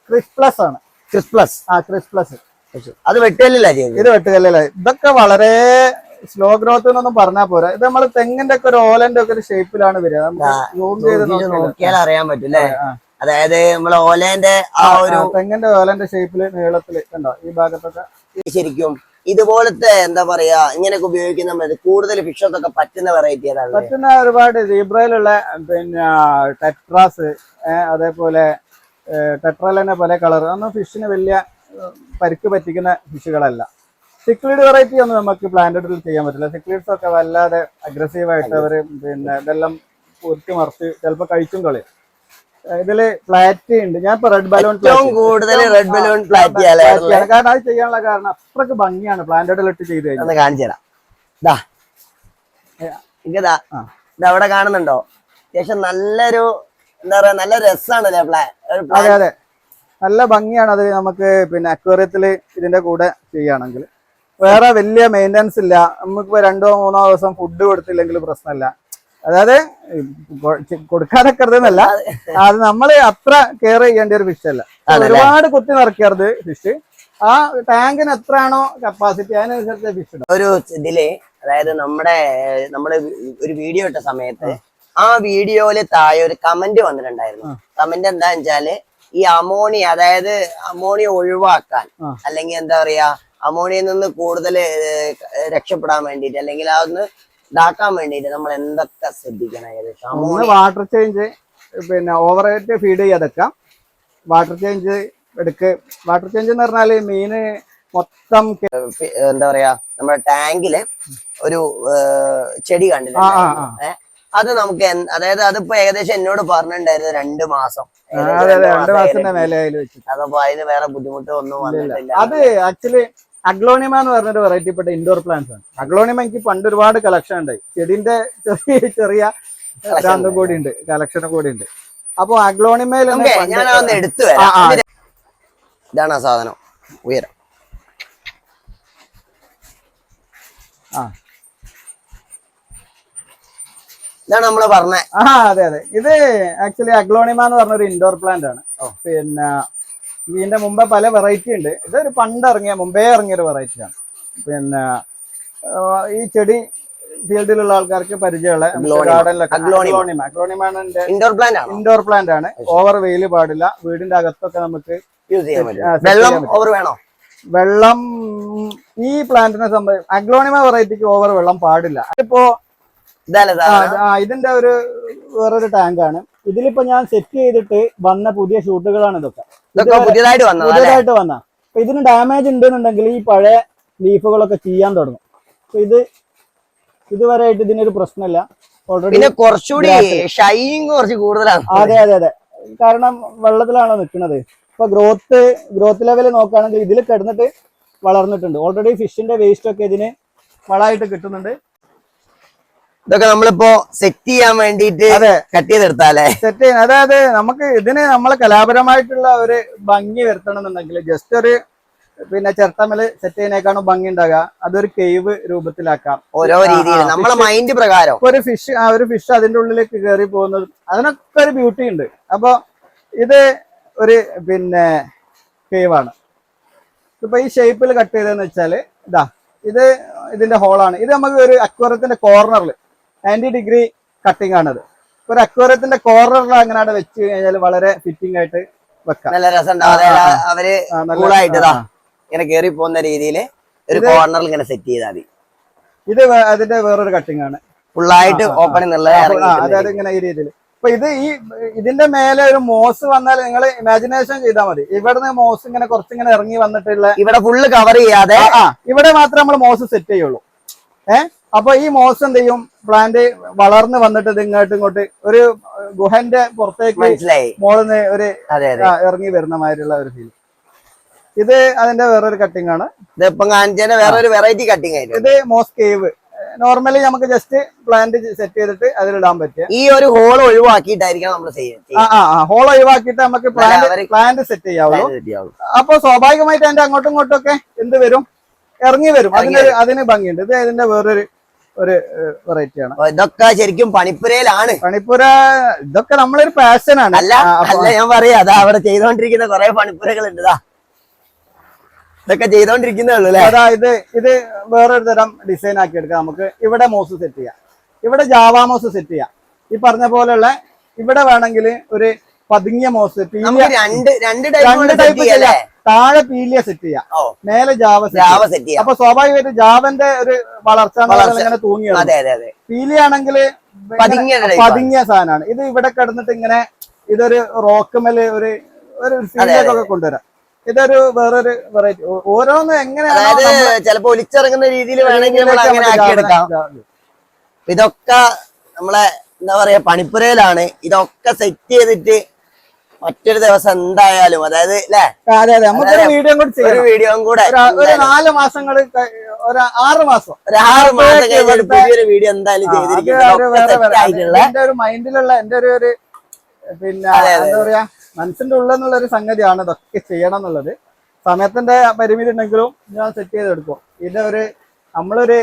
ക്രിസ് പ്ലസ് ആണ്. ക്രിസ് പ്ലസ് ക്രിസ് പ്ലസ് അത് വെട്ടുകല്ലില്ല, ഇത് വെട്ടുകല്ലില്ല. ഇതൊക്കെ വളരെ സ്ലോ ഗ്രോത്ത് എന്നൊന്നും പറഞ്ഞാൽ പോരാ. ഇത് നമ്മള് തെങ്ങിന്റെ ഒക്കെ ഒരു ഓലന്റെ ഒക്കെ ഒരു ഷേപ്പിലാണ് വരിക. സൂം ചെയ്ത് നോക്കിയാൽ അറിയാൻ പറ്റും അല്ലേ? അതായത് നമ്മളെ ഓലേന്റെ ആ ഒരു തെങ്ങിന്റെ ഓലന്റെ ഷേപ്പില് നീളത്തില് കണ്ടോ ഈ ഭാഗത്തൊക്കെ. ശരിക്കും ഇതുപോലത്തെ എന്താ പറയാ ഇങ്ങനെയൊക്കെ ഉപയോഗിക്കുന്ന കൂടുതൽ ഫിഷസ് ഒക്കെ പറ്റുന്ന വെറൈറ്റി ഏതാണ്? പറ്റുന്ന ഒരുപാട് സീബ്രയിലുള്ള പിന്നെ ടെട്രാസ്, അതേപോലെ ടെട്രയിൽ തന്നെ പല കളർ. അതൊന്നും ഫിഷിന് വലിയ പരിക്ക് പറ്റിക്കുന്ന ഫിഷുകളല്ല. സിക്ലിഡ് വെറൈറ്റി ഒന്നും നമുക്ക് പ്ലാന്റഡിൽ ചെയ്യാൻ പറ്റില്ല. സിക്ലിഡ്സ് ഒക്കെ വല്ലാതെ അഗ്രസീവായിട്ട് അവർ പിന്നെ ഇതെല്ലാം പൂർത്തി മറിച്ച് ചിലപ്പോൾ കഴിച്ചും കളയും. ഇതില് പ്ലാറ്റി ഉണ്ട്. ഞാൻ ഇപ്പൊ റെഡ് ബലൂൺ കൂടുതൽ റെഡ് ബലൂൺ പ്ലാറ്റി കാരണം അത് ചെയ്യാനുള്ള കാരണം അത്രക്ക് ഭംഗിയാണ് പ്ലാന്റഡിൽ ഇട്ട് ചെയ്ത് കഴിഞ്ഞാൽ. കാണിച്ചു തരാം. അവിടെ കാണുന്നുണ്ടോ? അത്യാവശ്യം നല്ലൊരു എന്താ പറയാ നല്ല രസമാണ്. അതെ അതെ, നല്ല ഭംഗിയാണ്. അത് നമുക്ക് പിന്നെ അക്വേറിയത്തിൽ ഇതിന്റെ കൂടെ ചെയ്യുകയാണെങ്കിൽ വേറെ വലിയ മെയിൻ്റനൻസ് ഇല്ല. നമുക്കിപ്പോ 2-3 ദിവസം ഫുഡ് കൊടുത്തില്ലെങ്കിൽ പ്രശ്നമില്ല. അതായത് കൊടുക്കാതെക്കരുതെന്നല്ല, അത് നമ്മള് അത്ര കെയർ ചെയ്യേണ്ട ഒരു ഫിഷ് അല്ല. ഒരുപാട് കുത്തി നിറക്കരുത് ഫിഷ്. ആ ടാങ്കിന് എത്രയാണോ കപ്പാസിറ്റി അതിനനുസരിച്ച് ഫിഷ് ഉണ്ട്. ഒരു ഇതില് അതായത് നമ്മള് ഒരു വീഡിയോ ഇട്ട സമയത്ത് ആ വീഡിയോയില് താഴെ ഒരു കമന്റ് വന്നിട്ടുണ്ടായിരുന്നു. കമന്റ് എന്താന്ന് വെച്ചാല് ഈ അമോണിയ, അതായത് അമോണിയ ഒഴിവാക്കാൻ അല്ലെങ്കിൽ എന്താ പറയാ അമോണിയയിൽ നിന്ന് കൂടുതൽ രക്ഷപ്പെടാൻ വേണ്ടിട്ട് അല്ലെങ്കിൽ അതൊന്ന് ഇതാക്കാൻ വേണ്ടിട്ട് നമ്മൾ എന്തൊക്കെ ശ്രദ്ധിക്കണം? ഏകദേശം വാട്ടർ ചേഞ്ച്, പിന്നെ ഓവറായിട്ട് ഫീഡ് ചെയ്യാതെക്കാം. വാട്ടർ ചേഞ്ച് വാട്ടർ ചേഞ്ച് എന്ന് പറഞ്ഞാല് മീന് മൊത്തം എന്താ പറയാ നമ്മുടെ ടാങ്കില് ഒരു ചെടി കണ്ടിട്ടുണ്ട്. അത് നമുക്ക് അതായത് അതിപ്പോ ഏകദേശം എന്നോട് പറഞ്ഞിട്ടുണ്ടായിരുന്നു 2 മാസം. 2 മാസത്തിന്റെ മേലെ അതപ്പോ അതിന് വേറെ ബുദ്ധിമുട്ടോ ഒന്നും വന്നിട്ടില്ല. അത് ആക്ച്വലി അഗ്ലോണിമ എന്ന് പറഞ്ഞൊരു വെറൈറ്റി പെട്ട ഇൻഡോർ പ്ലാന്റ്സ് ആണ്. അഗ്ലോണിമ എനിക്ക് പണ്ട് ഒരുപാട് കളക്ഷൻ ഉണ്ട്. ചെടിന്റെ ചെറിയ ഭ്രാന്തം കൂടി ഉണ്ട്, കളക്ഷനും കൂടി ഉണ്ട്. അപ്പൊ അഗ്ലോണിമയിൽ ഞാനതൊന്ന് എടുത്തു വരാം. ഇതാണ് ആ സാധനം, ഉയരം. ഇതാണ് നമ്മള് പറഞ്ഞ. അതെ അതെ, ഇത് ആക്ച്വലി അഗ്ലോണിമ എന്ന് പറഞ്ഞൊരു ഇൻഡോർ പ്ലാന്റ് ആണ്. പിന്നെ ഇതിന്റെ മുമ്പേ പല വെറൈറ്റി ഉണ്ട്. ഇതൊരു മുമ്പേ ഇറങ്ങിയൊരു വെറൈറ്റിയാണ്. പിന്നെ ഈ ചെടി ഫീൽഡിലുള്ള ആൾക്കാർക്ക് പരിചയമുള്ള ഗാർഡനിലൊക്കെ ഇൻഡോർ പ്ലാന്റ് ആണ്. ഓവർ വെയിൽ പാടില്ല. വീടിന്റെ അകത്തൊക്കെ നമുക്ക് യൂസ് ചെയ്യാൻ പറ്റും. ഓവർ വേണോ? വെള്ളം ഈ പ്ലാന്റിനെ സംബന്ധിച്ച് അഗ്ലോണിമ വെറൈറ്റിക്ക് ഓവർ വെള്ളം പാടില്ല. ഇപ്പോ ഇതിന്റെ വേറൊരു ടാങ്കാണ്. ഇതിലിപ്പോ ഞാൻ സെറ്റ് ചെയ്തിട്ട് വന്ന പുതിയ ഷൂട്ടുകളാണ് ഇതൊക്കെ പുതിയതായിട്ട് വന്ന. അപ്പൊ ഇതിന് ഡാമേജ് ഉണ്ടെന്നുണ്ടെങ്കിൽ ഈ പഴയ ലീഫുകളൊക്കെ ചെയ്യാൻ തുടങ്ങും. അപ്പൊ ഇതുവരെയായിട്ട് ഇതിനൊരു പ്രശ്നമില്ല. ഓൾറെഡി കുറച്ചുകൂടി ഷൈനിങ് കുറച്ച് കൂടുതലാണ്. അതെ അതെ അതെ, കാരണം വെള്ളത്തിലാണോ നിൽക്കുന്നത്. ഇപ്പൊ ഗ്രോത്ത് ലെവൽ നോക്കുകയാണെങ്കിൽ ഇതിൽ കിടന്നിട്ട് വളർന്നിട്ടുണ്ട്. ഓൾറെഡി ഫിഷിന്റെ വേസ്റ്റ് ഒക്കെ ഇതിന് വളമായിട്ട് കിട്ടുന്നുണ്ട്. ഇതൊക്കെ നമ്മളിപ്പോ സെറ്റ് ചെയ്യാൻ വേണ്ടിട്ട് കട്ട് ചെയ്തെടുത്താലേ സെറ്റ് ചെയ്യാൻ. അതായത് നമുക്ക് ഇതിന് നമ്മളെ കലാപരമായിട്ടുള്ള ഒരു ഭംഗി വരുത്തണം എന്നുണ്ടെങ്കിൽ ജസ്റ്റ് ഒരു പിന്നെ ചിരട്ടമല് സെറ്റ് ചെയ്യുന്നേക്കാണ് ഭംഗി ഉണ്ടാകുക. അതൊരു കേവ് രൂപത്തിലാക്കാം ഓരോ രീതിയിൽ നമ്മളെ മൈൻഡ് പ്രകാരം. ഒരു ഫിഷ് അതിന്റെ ഉള്ളിലേക്ക് കയറി പോകുന്നത് അതിനൊക്കെ ഒരു ബ്യൂട്ടി ഉണ്ട്. അപ്പൊ ഇത് ഒരു പിന്നെ കേവാണ്. ഇപ്പൊ ഈ ഷേപ്പിൽ കട്ട് ചെയ്തതെന്ന് വെച്ചാല് ഇത് ഇതിന്റെ ഹോളാണ്. ഇത് നമുക്ക് ഒരു അക്വേറിയത്തിന്റെ കോർണറിൽ 90 ഡിഗ്രി കട്ടിംഗ് ആണത്. ഒരു അക്വേറിയത്തിന്റെ കോർണറിൽ അങ്ങനെ അവിടെ വെച്ച് കഴിഞ്ഞാൽ വളരെ ഫിറ്റിംഗ് ആയിട്ട് വെക്കാം. നല്ല രസം. അവര് ഇങ്ങനെ കേറി പോകുന്ന രീതിയിൽ ഒരു കോർണറിൽ ഇങ്ങനെ സെറ്റ് ചെയ്താൽ മതി. ഇത് അതിന്റെ വേറൊരു കട്ടിംഗ് ആണ്. ഫുള്ളായിട്ട് ഓപ്പണിംഗ് അതായത് ഇങ്ങനെ ഈ രീതിയിൽ. അപ്പൊ ഇതിന്റെ മേലെ ഒരു മോസ് വന്നാൽ നിങ്ങൾ ഇമാജിനേഷൻ ചെയ്താൽ മതി. ഇവിടുന്ന് മോസ് ഇങ്ങനെ കുറച്ചിങ്ങനെ ഇറങ്ങി വന്നിട്ടുള്ള ഇവിടെ ഫുള്ള് കവർ ചെയ്യാതെ ഇവിടെ മാത്രമേ നമ്മൾ മോസ് സെറ്റ് ചെയ്യുള്ളൂ. അപ്പൊ ഈ മോസ് എന്ത് ചെയ്യും, പ്ലാന്റ് വളർന്ന് വന്നിട്ട് ഇത് ഇങ്ങോട്ട് ഒരു ഗുഹന്റെ പുറത്തേക്ക് മോളിന്ന് ഒരു ഇറങ്ങി വരുന്ന മാതിരിയുള്ള ഒരു ഫീൽ. ഇത് അതിന്റെ വേറൊരു കട്ടിംഗ് ആണ്. വേറൊരു വെറൈറ്റി കട്ടിംഗ് ആയിരുന്നു. ഇത് മോസ് കേവ്. നോർമലി നമുക്ക് ജസ്റ്റ് പ്ലാന്റ് സെറ്റ് ചെയ്തിട്ട് അതിലിടാൻ പറ്റും. ഈ ഒരു ഹോൾ ഒഴിവാക്കിയിട്ടായിരിക്കണം നമ്മൾ ഹോൾ ഒഴിവാക്കിയിട്ട് നമുക്ക് പ്ലാന്റ് സെറ്റ് ചെയ്യാവുള്ളൂ. അപ്പൊ സ്വാഭാവികമായിട്ട് അതിന്റെ അങ്ങോട്ടും ഇങ്ങോട്ടും ഒക്കെ എന്ത് വരും, ഇറങ്ങി വരും. അതിന് ഭംഗിയുണ്ട്. ഇത് ഇതിന്റെ വേറൊരു വെറൈറ്റി ആണ്. ഇതൊക്കെ ശരിക്കും പണിപ്പുരയിലാണ്. പണിപ്പുര ഇതൊക്കെ നമ്മളൊരു പാഷനാണ്. അല്ല ഞാൻ പറയാ, അതാ അവിടെ ചെയ്തോണ്ടിരിക്കുന്ന കുറെ പണിപ്പുരകൾ ഉണ്ട്. ഇതൊക്കെ ചെയ്തോണ്ടിരിക്കുന്നേ ഉള്ളൂ അല്ലേ? അതായത് ഇത് വേറൊരു തരം ഡിസൈൻ ആക്കി എടുക്കാം. നമുക്ക് ഇവിടെ മോസ് സെറ്റ് ചെയ്യാം, ഇവിടെ ജാവ മോസ് സെറ്റ് ചെയ്യാം. ഈ പറഞ്ഞ പോലെയുള്ള ഇവിടെ വേണമെങ്കിൽ ഒരു പതുങ്ങിയ മോസ് രണ്ട് ടൈപ്പ് ചെയ്യാം. താഴെ പീലിയ സെറ്റ് ചെയ്യാം, മേലെ ജാവ സെറ്റ് ചെയ്യാം. അപ്പൊ സ്വാഭാവികമായിട്ട് ജാവന്റെ ഒരു വളർച്ച ഇങ്ങനെ തൂങ്ങിയത്. പീലി ആണെങ്കിൽ പതുങ്ങിയ സാധനമാണ്. ഇത് ഇവിടെ കിടന്നിട്ട് ഇങ്ങനെ ഇതൊരു റോക്കുമേല് ഒരു ഫീലിയൊക്കെ കൊണ്ടുവരാം. ഇതൊരു വേറൊരു വെറൈറ്റി. ഓരോന്ന് എങ്ങനെയാണ് ചിലപ്പോ ഒലിച്ചിറങ്ങുന്ന രീതിയിൽ വേണമെങ്കിൽ ഇതൊക്കെ നമ്മളെ എന്താ പറയാ പണിപ്പുരയിലാണ്. ഇതൊക്കെ സെറ്റ് ചെയ്തിട്ട് മറ്റൊരു ദിവസം എന്തായാലും അതായത് നമുക്കൊരു വീഡിയോ കൂടെ ഒരു 4 മാസങ്ങൾ ഒരു 6 മാസം കഴിഞ്ഞ പുതിയൊരു വീഡിയോ എന്തായാലും ചെയ്തിരിക്കും. എന്റെ ഒരു മൈൻഡിലുള്ള എന്റെ ഒരു പിന്നെ എന്താ പറയാ മനസ്സിന്റെ ഉള്ളിൽ ഒരു സംഗതിയാണ് ഇതൊക്കെ ചെയ്യണം എന്നുള്ളത്. സമയത്തിന്റെ പരിമിതി ഉണ്ടെങ്കിലും ഞാൻ സെറ്റ് ചെയ്തെടുക്കും. ഇതൊരു നമ്മളൊരു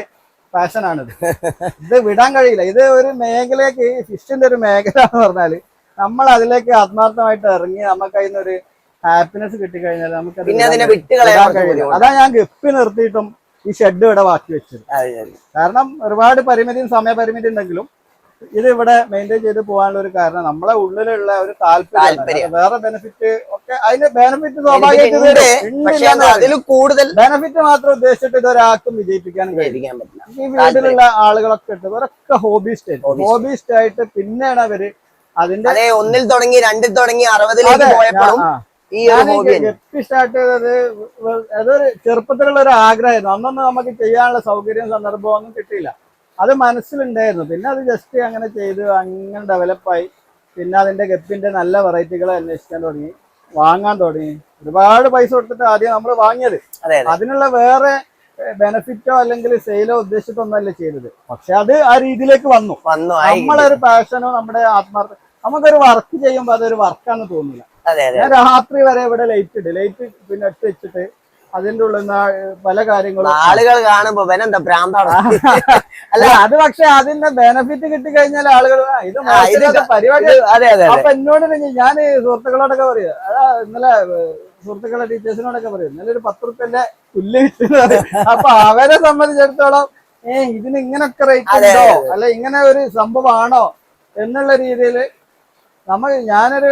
പാഷനാണിത്. ഇത് വിടാൻ കഴിയില്ല. ഇത് ഒരു മേഖലയ്ക്ക് ഫിഷിന്റെ ഒരു മേഖല എന്ന് പറഞ്ഞാല് നമ്മൾ അതിലേക്ക് ആത്മാർത്ഥമായിട്ട് ഇറങ്ങി നമുക്ക് അതിനൊരു ഹാപ്പിനെസ് കിട്ടിക്കഴിഞ്ഞാൽ നമുക്ക് വിടാൻ കഴിയില്ല. അതാ ഞാൻ ഗപ്പി നിർത്തിയിട്ടും ഈ ഷെഡ് ഇവിടെ ബാക്കി വെച്ചത്. കാരണം ഒരുപാട് പരിമിതിയും സമയപരിമിതി ഉണ്ടെങ്കിലും ഇത് ഇവിടെ മെയിൻറ്റെയിൻ ചെയ്ത് പോകാനുള്ള ഒരു കാരണം നമ്മളെ ഉള്ളിലുള്ള ഒരു താല്പര്യം. വേറെ ബെനിഫിറ്റ് ഒക്കെ അതിന് ബെനിഫിറ്റ് കൂടുതൽ ബെനിഫിറ്റ് മാത്രം ഉദ്ദേശിച്ചിട്ട് ഇതൊരാൾക്കും വിജയിപ്പിക്കാനും പറ്റില്ല. ഈ വീട്ടിലുള്ള ആളുകളൊക്കെ ഉണ്ട്, ഇവരൊക്കെ ഹോബിസ്റ്റ് ആയിട്ട് പിന്നെയാണ് അവര് അതിന്റെ ഒന്നിൽ തുടങ്ങി 2ൽ തുടങ്ങി 60ലേക്ക് പോയപ്പോഴും ഗപ്പി സ്റ്റാർട്ട് ചെയ്തത് അതൊരു ചെറുപ്പത്തിലുള്ള ഒരു ആഗ്രഹമായിരുന്നു. അന്നൊന്നും നമുക്ക് ചെയ്യാനുള്ള സൗകര്യം സന്ദർഭം ഒന്നും കിട്ടിയില്ല. അത് മനസ്സിലുണ്ടായിരുന്നു. പിന്നെ അത് ജസ്റ്റ് അങ്ങനെ ചെയ്ത് അങ്ങനെ ഡെവലപ്പായി. പിന്നെ അതിന്റെ ഗപ്പിന്റെ നല്ല വെറൈറ്റികളെ അന്വേഷിക്കാൻ തുടങ്ങി, വാങ്ങാൻ തുടങ്ങി. ഒരുപാട് പൈസ കൊടുത്തിട്ട് ആദ്യം നമ്മൾ വാങ്ങിയത്. അതിനുള്ള വേറെ ബെനിഫിറ്റോ അല്ലെങ്കിൽ സെയിലോ ഉദ്ദേശിച്ചിട്ടൊന്നല്ല ചെയ്തത്. പക്ഷെ അത് ആ രീതിയിലേക്ക് വന്നു. നമ്മളൊരു പാഷനോ നമ്മുടെ ആത്മാർത്ഥ നമുക്കൊരു വർക്ക് ചെയ്യുമ്പോൾ അതൊരു വർക്കാന്ന് തോന്നില്ല. ഞാൻ രാത്രി വരെ ഇവിടെ ലൈറ്റ് പിന്നെ ഇട്ട് വെച്ചിട്ട് അതിന്റെ ഉള്ളിൽ പല കാര്യങ്ങളും ആളുകൾ കാണുമ്പോ അല്ല അത് പക്ഷെ അതിന്റെ ബെനിഫിറ്റ് കിട്ടിക്കഴിഞ്ഞാൽ ആളുകൾ ഇത് പരിപാടി. അപ്പൊ എന്നോട് ഞാൻ സുഹൃത്തുക്കളോടൊക്കെ പറയും, ഇന്നലെ സുഹൃത്തുക്കളെ ടീച്ചേഴ്സിനോടൊക്കെ പറയും ഇന്നലെ ഒരു 10 റുപ്യന്റെ പുല്ല് കിട്ടുന്നത്. അപ്പൊ അവരെ സംബന്ധിച്ചിടത്തോളം ഇതിന് ഇങ്ങനൊക്കെ റേറ്റ് ഉണ്ടോ അല്ല ഇങ്ങനെ ഒരു സംഭവമാണോ എന്നുള്ള രീതിയിൽ ഞാനൊരു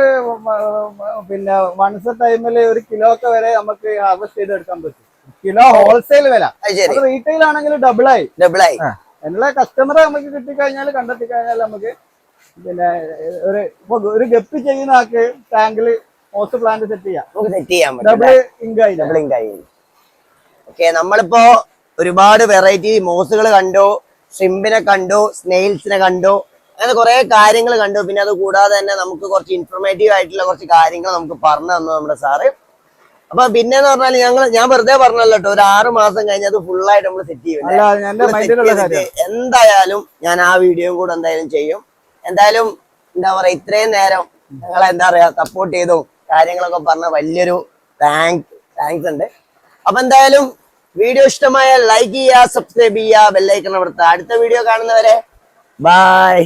പിന്നെ വൺസ് ടൈമില് 1 കിലോ ഒക്കെ വരെ നമുക്ക് ഹാർവെസ്റ്റ് ചെയ്തെടുക്കാൻ പറ്റും. കിലോ ഹോൾസെയിൽ വില. റീറ്റെയിൽ ആണെങ്കിൽ ഡബിളായി. എന്നുള്ള കസ്റ്റമറെ നമുക്ക് കിട്ടിക്കഴിഞ്ഞാൽ കണ്ടെത്തിക്കഴിഞ്ഞാൽ നമുക്ക് പിന്നെ ഒരു ഗപ്പി ചെയ്യുന്ന ആൾക്ക് ടാങ്കില് മോസ് പ്ലാന്റ് സെറ്റ് ചെയ്യാം. ഡബിൾ ഇങ്കായി. ഓക്കെ, നമ്മളിപ്പോ ഒരുപാട് വെറൈറ്റി മോസുകൾ കണ്ടു, ഷ്രിമ്പിനെ കണ്ടു, സ്നെയിൽസിനെ കണ്ടു, അങ്ങനെ കുറെ കാര്യങ്ങൾ കണ്ടു. പിന്നെ അത് കൂടാതെ തന്നെ നമുക്ക് കുറച്ച് ഇൻഫോർമേറ്റീവ് ആയിട്ടുള്ള കുറച്ച് കാര്യങ്ങൾ നമുക്ക് പറഞ്ഞു തന്നു നമ്മുടെ സാറ്. അപ്പൊ പിന്നെന്ന് പറഞ്ഞാൽ ഞാൻ വെറുതെ പറഞ്ഞല്ലോ കേട്ടോ, ഒരു 6 മാസം കഴിഞ്ഞ് അത് ഫുള്ളായിട്ട് നമ്മൾ സെറ്റ് ചെയ്യും. എന്തായാലും ഞാൻ ആ വീഡിയോ കൂടെ എന്തായാലും ചെയ്യും. എന്തായാലും എന്താ പറയാ ഇത്രയും നേരം ഞങ്ങളെ എന്താ പറയാ സപ്പോർട്ട് ചെയ്തു കാര്യങ്ങളൊക്കെ പറഞ്ഞ വലിയൊരു താങ്ക്സ് ഉണ്ട്. അപ്പൊ എന്തായാലും വീഡിയോ ഇഷ്ടമായ ലൈക്ക് ചെയ്യുക, സബ്സ്ക്രൈബ് ചെയ്യുക, ബെല്ലൈക്കൺ അമർത്തുക. അടുത്ത വീഡിയോ കാണുന്നവരെ ബൈ.